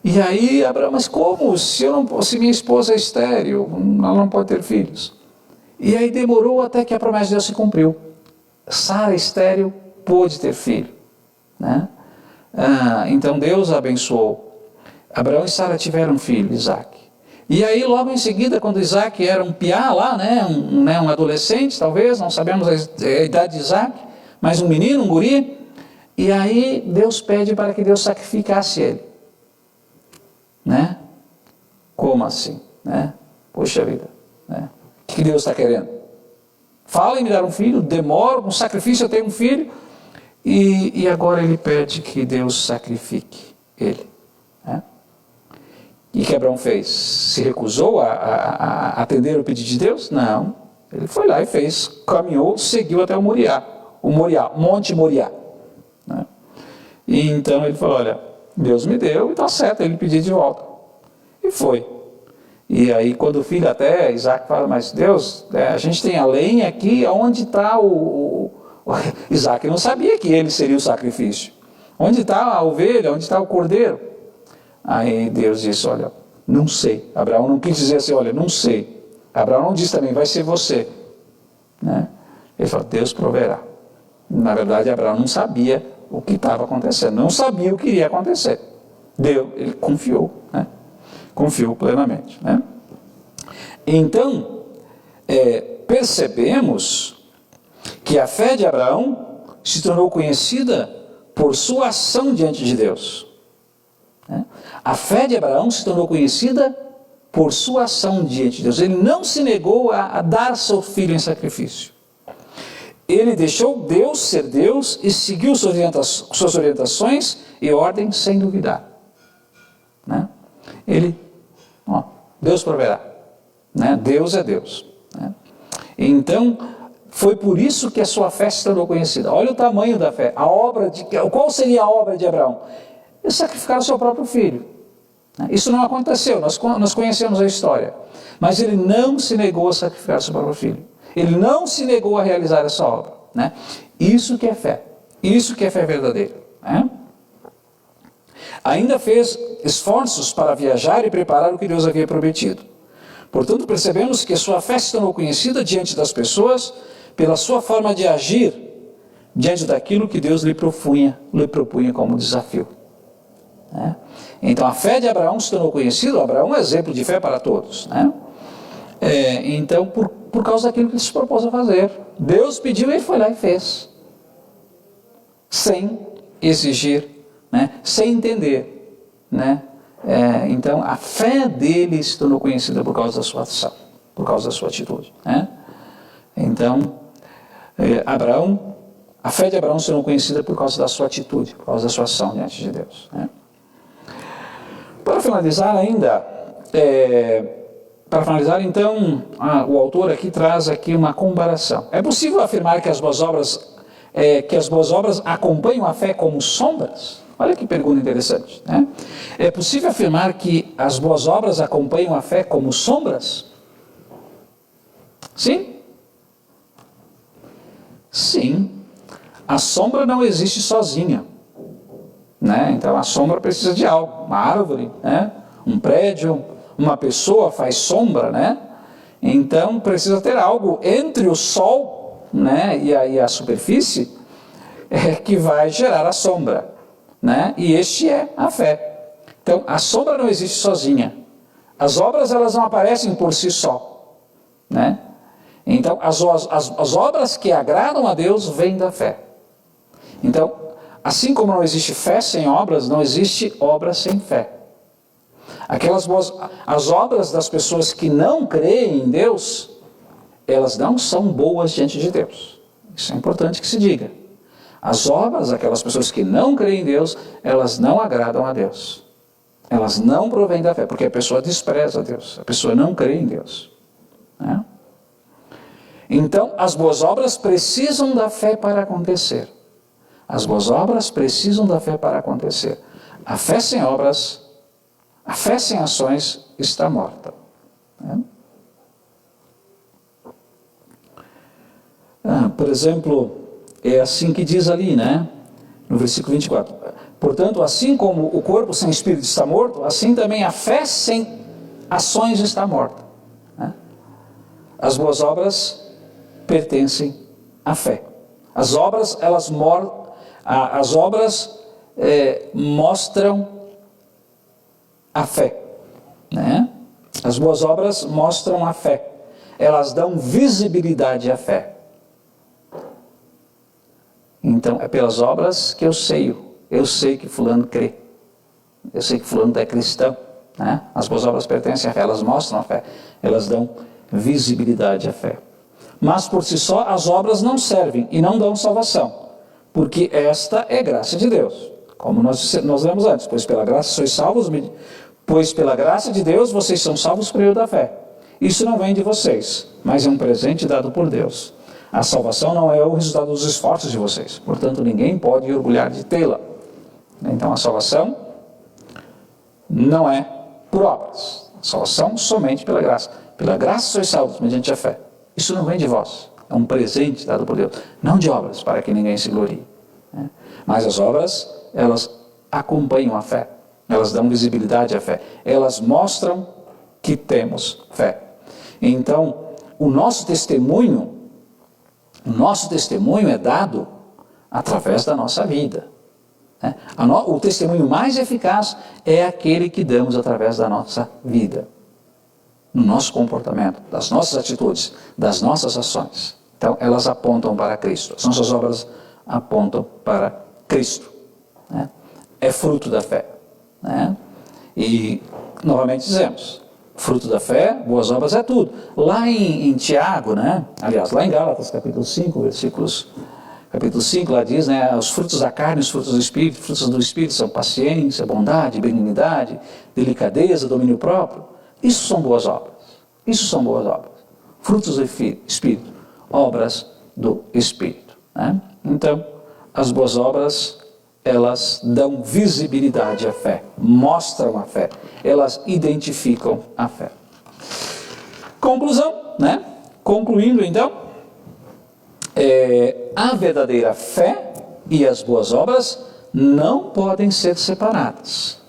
E aí Abraão, mas como? Se minha esposa é estéril, ela não pode ter filhos. E aí demorou até que a promessa de Deus se cumpriu. Sara estéril pôde ter filho. Né? Então Deus abençoou. Abraão e Sara tiveram um filho, Isaac. E aí logo em seguida, quando Isaac era um piá lá, um adolescente talvez, não sabemos a idade de Isaac, mas um menino, um guri, e aí Deus pede para que Deus sacrificasse ele. Né? Como assim? Né? Poxa vida. Né? O que Deus está querendo? Fala em me dar um filho, demora, um sacrifício eu tenho um filho, e agora ele pede que Deus sacrifique ele. Né? E o que Abraão fez? Se recusou a atender o pedido de Deus? Não. Ele foi lá e fez, caminhou, seguiu até o Moriá, Monte Moriá. Né? E então ele falou, olha, Deus me deu e está certo, ele pediu de volta. E foi. E aí quando o filho até, Isaac fala, mas Deus, a gente tem a lenha aqui, onde está Isaac não sabia que ele seria o sacrifício. Onde está a ovelha, onde está o cordeiro? Aí Deus disse, olha, não sei. Abraão não quis dizer assim, olha, não sei. Abraão não disse também, vai ser você. Né? Ele falou, Deus proverá. Na verdade, Abraão não sabia o que estava acontecendo, não sabia o que iria acontecer. Ele confiou, né? Confiou plenamente. Né? Então, percebemos que a fé de Abraão se tornou conhecida por sua ação diante de Deus. A fé de Abraão se tornou conhecida por sua ação diante de Deus. Ele não se negou a dar seu filho em sacrifício. Ele deixou Deus ser Deus e seguiu suas orientações e ordens sem duvidar. Né? Deus proverá. Né? Deus é Deus. Né? Então, foi por isso que a sua fé se tornou conhecida. Olha o tamanho da fé. Qual seria a obra de Abraão? Ele sacrificar o seu próprio filho. Isso não aconteceu, nós conhecemos a história. Mas ele não se negou a sacrificar o seu próprio filho. Ele não se negou a realizar essa obra. Né? Isso que é fé. Isso que é fé verdadeira. Né? Ainda fez esforços para viajar e preparar o que Deus havia prometido. Portanto, percebemos que sua fé se tornou conhecida diante das pessoas pela sua forma de agir diante daquilo que Deus lhe propunha como desafio. Né? Então a fé de Abraão se tornou conhecida. Abraão é um exemplo de fé para todos. Né? Então por causa daquilo que ele se propôs a fazer. Deus pediu e ele foi lá e fez. Sem exigir, né? Sem entender. Né? Então a fé dele se tornou conhecida por causa da sua ação, por causa da sua atitude. Né? Então a fé de Abraão se tornou conhecida por causa da sua atitude, por causa da sua ação diante de Deus. Né? Para finalizar então, o autor aqui traz aqui uma comparação. É possível afirmar que as boas obras acompanham a fé como sombras? Olha que pergunta interessante, né? É possível afirmar que as boas obras acompanham a fé como sombras? Sim. Sim. A sombra não existe sozinha, né? Então a sombra precisa de algo, uma árvore, né? Um prédio, uma pessoa faz sombra, né? Então precisa ter algo entre o sol, né, e a superfície que vai gerar a sombra, né? E este é a fé. Então a sombra não existe sozinha. As obras elas não aparecem por si só, né? Então as obras que agradam a Deus vêm da fé. Então, assim como não existe fé sem obras, não existe obra sem fé. As obras das pessoas que não creem em Deus, elas não são boas diante de Deus. Isso é importante que se diga. As obras daquelas pessoas que não creem em Deus, elas não agradam a Deus. Elas não provêm da fé, porque a pessoa despreza a Deus, a pessoa não crê em Deus, né? Então, as boas obras precisam da fé para acontecer. As boas obras precisam da fé para acontecer. A fé sem obras, a fé sem ações está morta, né? Por exemplo, é assim que diz ali, né? No versículo 24. Portanto, assim como o corpo sem espírito está morto, assim também a fé sem ações está morta, né? As boas obras pertencem à fé. As obras, mostram a fé, né? As boas obras mostram a fé. Elas dão visibilidade à fé. Então, é pelas obras que eu sei que fulano crê. Eu sei que fulano é cristão, né? As boas obras pertencem à fé, elas mostram a fé. Elas dão visibilidade à fé. Mas por si só as obras não servem e não dão salvação, porque esta é graça de Deus. Como nós lemos antes, pois pela graça sois salvos, pois pela graça de Deus vocês são salvos por meio da fé. Isso não vem de vocês, mas é um presente dado por Deus. A salvação não é o resultado dos esforços de vocês, portanto ninguém pode orgulhar de tê-la. Então a salvação não é por obras, a salvação somente pela graça. Pela graça sois salvos mediante a fé. Isso não vem de vós, é um presente dado por Deus, não de obras, para que ninguém se glorie, né? Mas as obras, elas acompanham a fé, elas dão visibilidade à fé, elas mostram que temos fé. Então, o nosso testemunho é dado através da nossa vida, né? O testemunho mais eficaz é aquele que damos através da nossa vida, no nosso comportamento, das nossas atitudes, das nossas ações. Então, elas apontam para Cristo. As nossas obras apontam para Cristo, né? É fruto da fé, né? E, novamente dizemos, fruto da fé, boas obras é tudo. Lá em Tiago, né? Aliás, lá em Gálatas, capítulo 5, capítulo 5, lá diz, né? Os frutos da carne, os frutos do Espírito são paciência, bondade, benignidade, delicadeza, domínio próprio. Isso são boas obras. Isso são boas obras. Frutos do Espírito. Obras do Espírito, né? Então, as boas obras, elas dão visibilidade à fé. Mostram a fé. Elas identificam a fé. Conclusão, né? Concluindo, então, a verdadeira fé e as boas obras não podem ser separadas.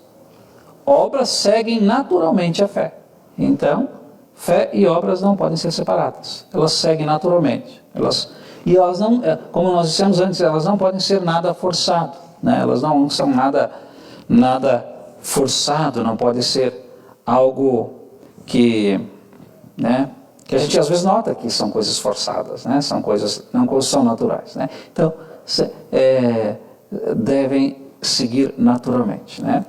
Obras seguem naturalmente a fé. Então, fé e obras não podem ser separadas. Elas seguem naturalmente. Elas não, como nós dissemos antes, elas não podem ser nada forçado, né? Elas não são nada forçado, não pode ser algo que, né, que a gente às vezes nota que são coisas forçadas, né? São coisas, não são naturais, né? Então, devem seguir naturalmente, né?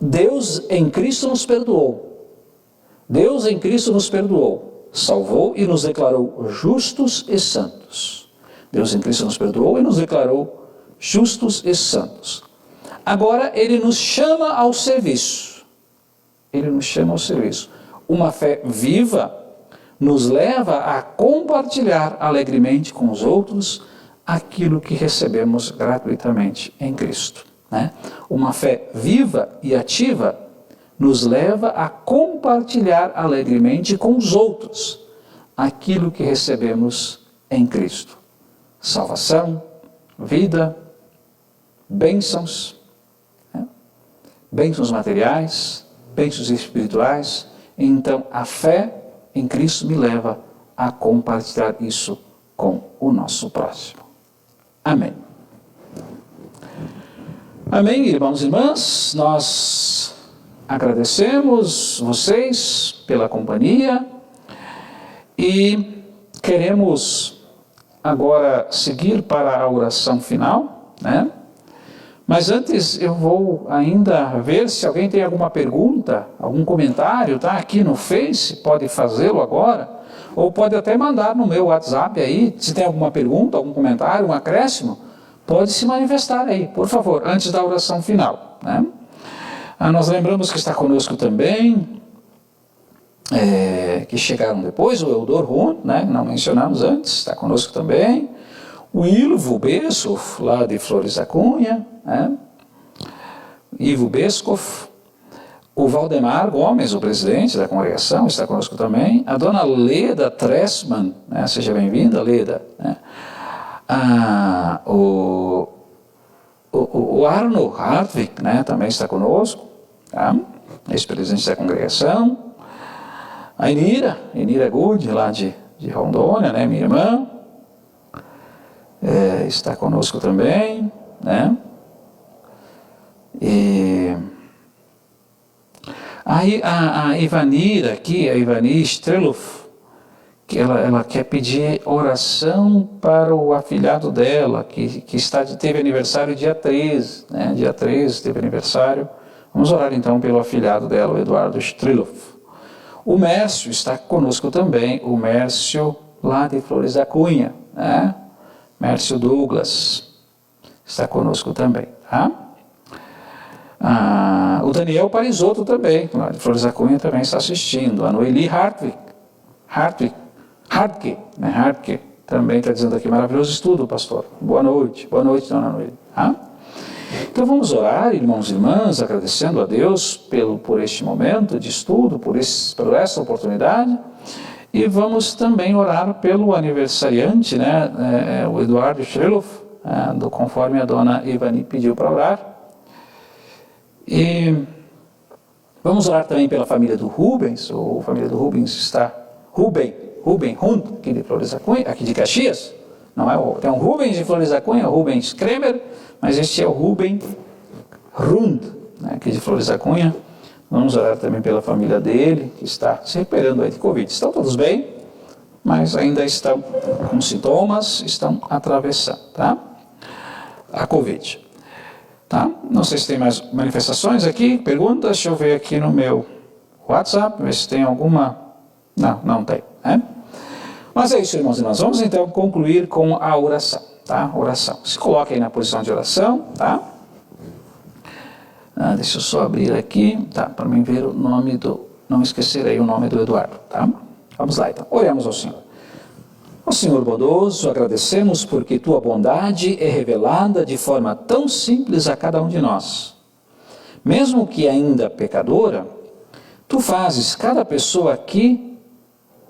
Deus em Cristo nos perdoou. Deus em Cristo nos perdoou, salvou e nos declarou justos e santos. Deus em Cristo nos perdoou e nos declarou justos e santos. Agora Ele nos chama ao serviço. Ele nos chama ao serviço. Uma fé viva nos leva a compartilhar alegremente com os outros aquilo que recebemos gratuitamente em Cristo, né? Uma fé viva e ativa nos leva a compartilhar alegremente com os outros aquilo que recebemos em Cristo. Salvação, vida, bênçãos, né? Bênçãos materiais, bênçãos espirituais. Então, a fé em Cristo me leva a compartilhar isso com o nosso próximo. Amém. Amém, irmãos e irmãs. Nós agradecemos vocês pela companhia e queremos agora seguir para a oração final, né? Mas antes eu vou ainda ver se alguém tem alguma pergunta, algum comentário, tá? Aqui no Face, pode fazê-lo agora, ou pode até mandar no meu WhatsApp aí, se tem alguma pergunta, algum comentário, um acréscimo, pode se manifestar aí, por favor, antes da oração final, né? Nós lembramos que está conosco também, que chegaram depois, o Eudor Hun, né? Não mencionamos antes, está conosco também. O Ivo Beskov, lá de Flores da Cunha, né? Ivo Beskov, o Valdemar Gomes, o presidente da congregação, está conosco também. A dona Leda Tressman, né? Seja bem-vinda, Leda. Né? O Arno Hartwig, né? Também está conosco, tá? Ex-presidente da congregação. A Enira Good, lá de Rondônia, né? Minha irmã. Está conosco também, né? E a Ivanira aqui, a Ivani Strelov, que ela quer pedir oração para o afilhado dela, que teve aniversário dia 13, né? Dia 13 teve aniversário. Vamos orar então pelo afilhado dela, o Eduardo Strelov. O Mércio está conosco também, o Mércio lá de Flores da Cunha, né? Mércio Douglas está conosco também, tá? O Daniel Parisotto também, lá de Flores da Cunha, também está assistindo. A Noeli Hartke, também está dizendo aqui, maravilhoso estudo, pastor. Boa noite, dona Noeli. Tá? Então vamos orar, irmãos e irmãs, agradecendo a Deus por este momento de estudo, por essa oportunidade. E vamos também orar pelo aniversariante, né, o Eduardo Strelov, conforme a dona Ivani pediu para orar. E vamos orar também pela família do Rubens. A família do Rubens está Ruben Hund, aqui de Flores da Cunha, aqui de Caxias. Não é tem um Rubens de Flores da Cunha, Rubens Kremer, mas este é o Ruben Hund, né, aqui de Flores da Cunha. Vamos orar também pela família dele, que está se recuperando aí de Covid. Estão todos bem, mas ainda estão com sintomas, estão atravessando, tá? A Covid. Tá? Não sei se tem mais manifestações aqui, perguntas, deixa eu ver aqui no meu WhatsApp, ver se tem alguma. Não tem, né? Mas é isso, irmãos e irmãs. Vamos então concluir com a oração, tá? Oração. Se coloque aí na posição de oração, tá? Deixa eu só abrir aqui, tá? Para mim ver o nome não esquecer aí o nome do Eduardo, tá? Vamos lá então, oremos ao Senhor. Ó Senhor bondoso, agradecemos porque Tua bondade é revelada de forma tão simples a cada um de nós. Mesmo que ainda pecadora, Tu fazes cada pessoa aqui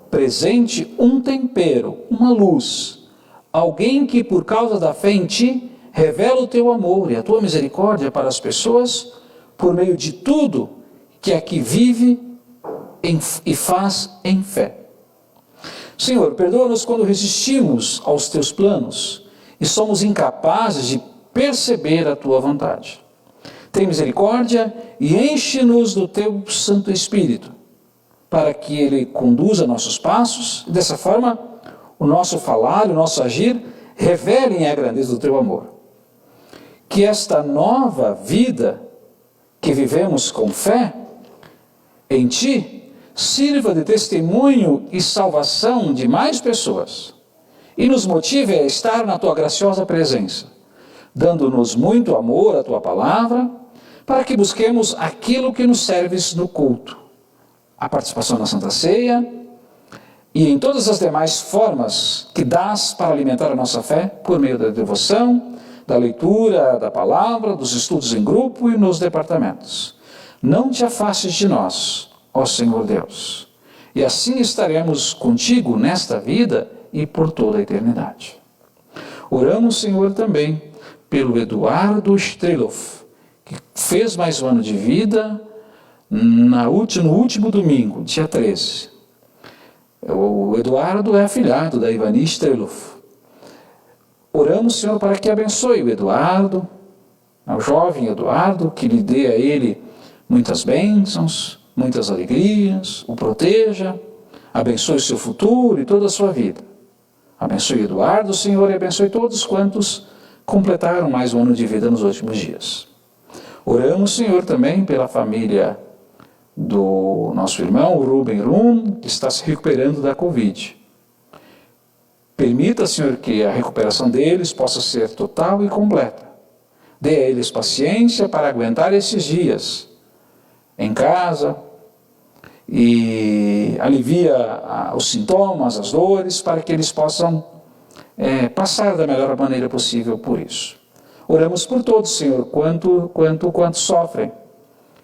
presente um tempero, uma luz, alguém que por causa da fé em Ti revela o Teu amor e a Tua misericórdia para as pessoas por meio de tudo que aqui vive e faz em fé. Senhor, perdoa-nos quando resistimos aos Teus planos e somos incapazes de perceber a Tua vontade. Tem misericórdia e enche-nos do Teu Santo Espírito, para que Ele conduza nossos passos e dessa forma o nosso falar e o nosso agir revelem a grandeza do Teu amor. Que esta nova vida que vivemos com fé em Ti, sirva de testemunho e salvação de mais pessoas e nos motive a estar na Tua graciosa presença, dando-nos muito amor à Tua palavra, para que busquemos aquilo que nos serves no culto, a participação na Santa Ceia, e em todas as demais formas que dás para alimentar a nossa fé, por meio da devoção, da leitura da palavra, dos estudos em grupo e nos departamentos. Não te afastes de nós, ó Senhor Deus, e assim estaremos contigo nesta vida e por toda a eternidade. Oramos, Senhor, também pelo Eduardo Streloff, que fez mais um ano de vida no último domingo, dia 13. O Eduardo é afilhado da Ivani Streloff. Oramos, Senhor, para que abençoe o Eduardo, o jovem Eduardo, que lhe dê a ele muitas bênçãos, muitas alegrias, o proteja, abençoe o seu futuro e toda a sua vida. Abençoe Eduardo, Senhor, e abençoe todos quantos completaram mais um ano de vida nos últimos dias. Oramos, Senhor, também pela família do nosso irmão, o Ruben Rum, que está se recuperando da Covid. Permita, Senhor, que a recuperação deles possa ser total e completa. Dê a eles paciência para aguentar esses dias em casa e alivia os sintomas, as dores, para que eles possam passar da melhor maneira possível por isso. Oramos por todos, Senhor, quanto sofrem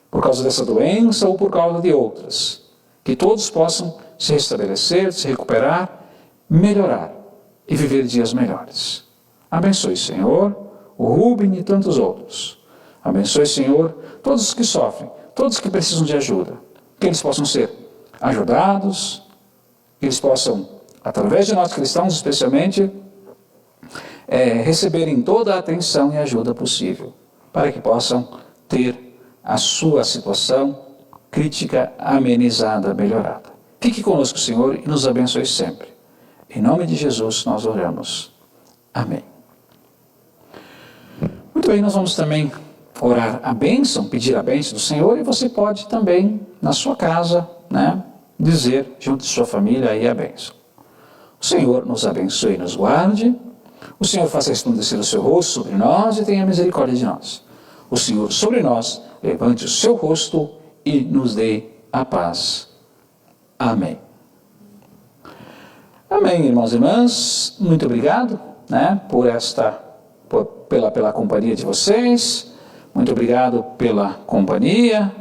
por causa dessa doença ou por causa de outras. Que todos possam se restabelecer, se recuperar, melhorar e viver dias melhores. Abençoe, Senhor, o Rubem e tantos outros. Abençoe, Senhor, todos os que sofrem, todos que precisam de ajuda. Que eles possam ser ajudados, que eles possam, através de nós cristãos especialmente, receberem toda a atenção e ajuda possível, para que possam ter a sua situação crítica amenizada, melhorada. Fique conosco, Senhor, e nos abençoe sempre. Em nome de Jesus nós oramos. Amém. Muito bem, nós vamos também orar a bênção, pedir a bênção do Senhor, e você pode também, na sua casa, dizer junto de sua família aí a bênção. O Senhor nos abençoe e nos guarde. O Senhor faça resplandecer o seu rosto sobre nós e tenha misericórdia de nós. O Senhor sobre nós levante o seu rosto e nos dê a paz. Amém. Amém, irmãos e irmãs. Muito obrigado, pela companhia de vocês. Muito obrigado pela companhia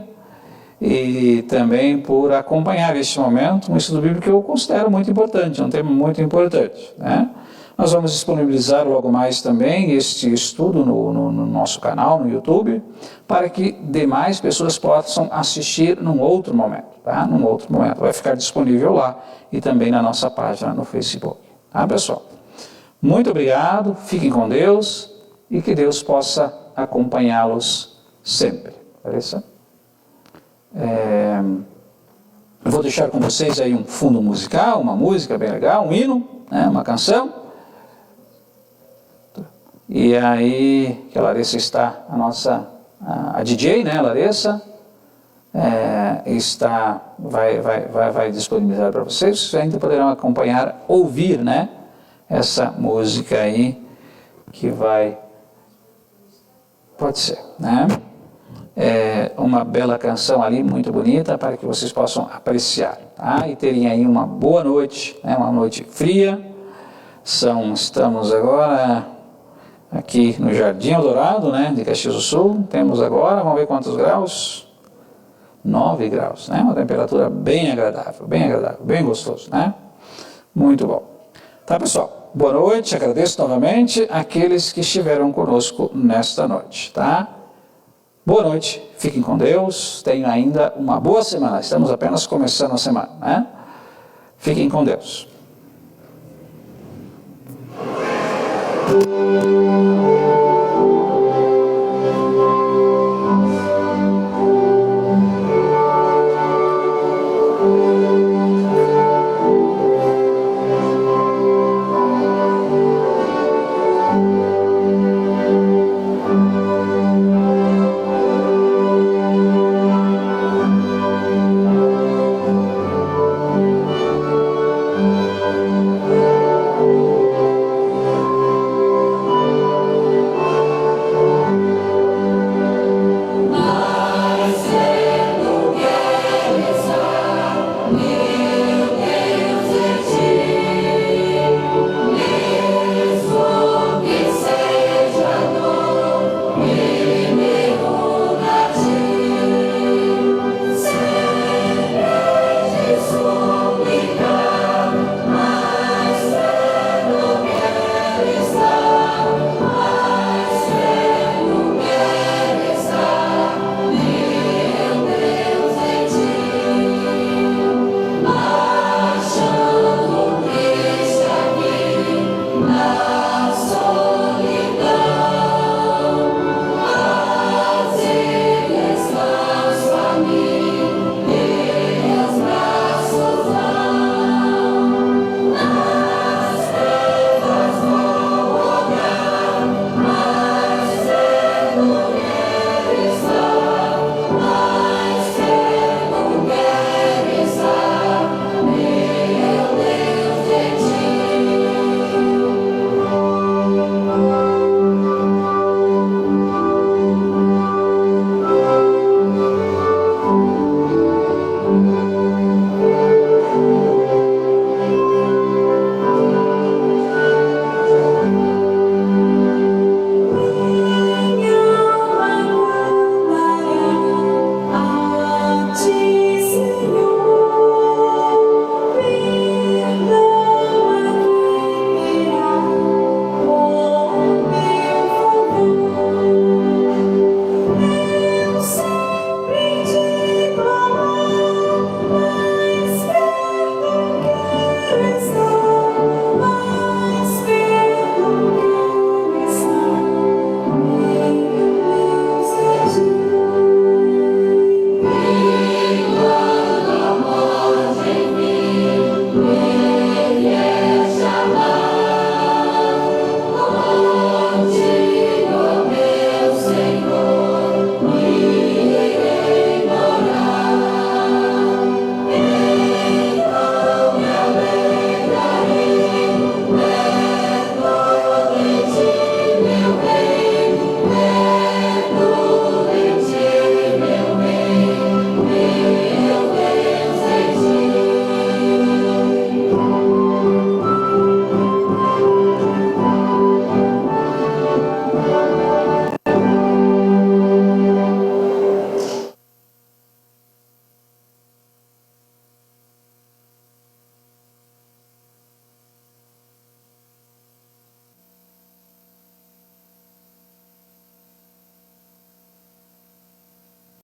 e também por acompanhar este momento, um estudo bíblico que eu considero muito importante, um tema muito importante, Nós vamos disponibilizar logo mais também este estudo no nosso canal, no YouTube, para que demais pessoas possam assistir num outro momento, Num outro momento. Vai ficar disponível lá e também na nossa página no Facebook, pessoal? Muito obrigado, fiquem com Deus e que Deus possa acompanhá-los sempre. Parece? Eu vou deixar com vocês aí um fundo musical, uma música bem legal, um hino, uma canção. E aí, que a Larissa está, a DJ, Larissa, vai disponibilizar para vocês. Vocês ainda poderão acompanhar, ouvir, essa música aí, que pode ser, uma bela canção ali, muito bonita, para que vocês possam apreciar, e terem aí uma boa noite, uma noite fria. Estamos agora aqui no Jardim Eldorado, de Caxias do Sul. Temos agora, vamos ver quantos graus? 9 graus, uma temperatura bem agradável, bem gostoso, Muito bom. Tá, pessoal? Boa noite, agradeço novamente aqueles que estiveram conosco nesta noite, Boa noite, fiquem com Deus, tenham ainda uma boa semana, estamos apenas começando a semana, Fiquem com Deus.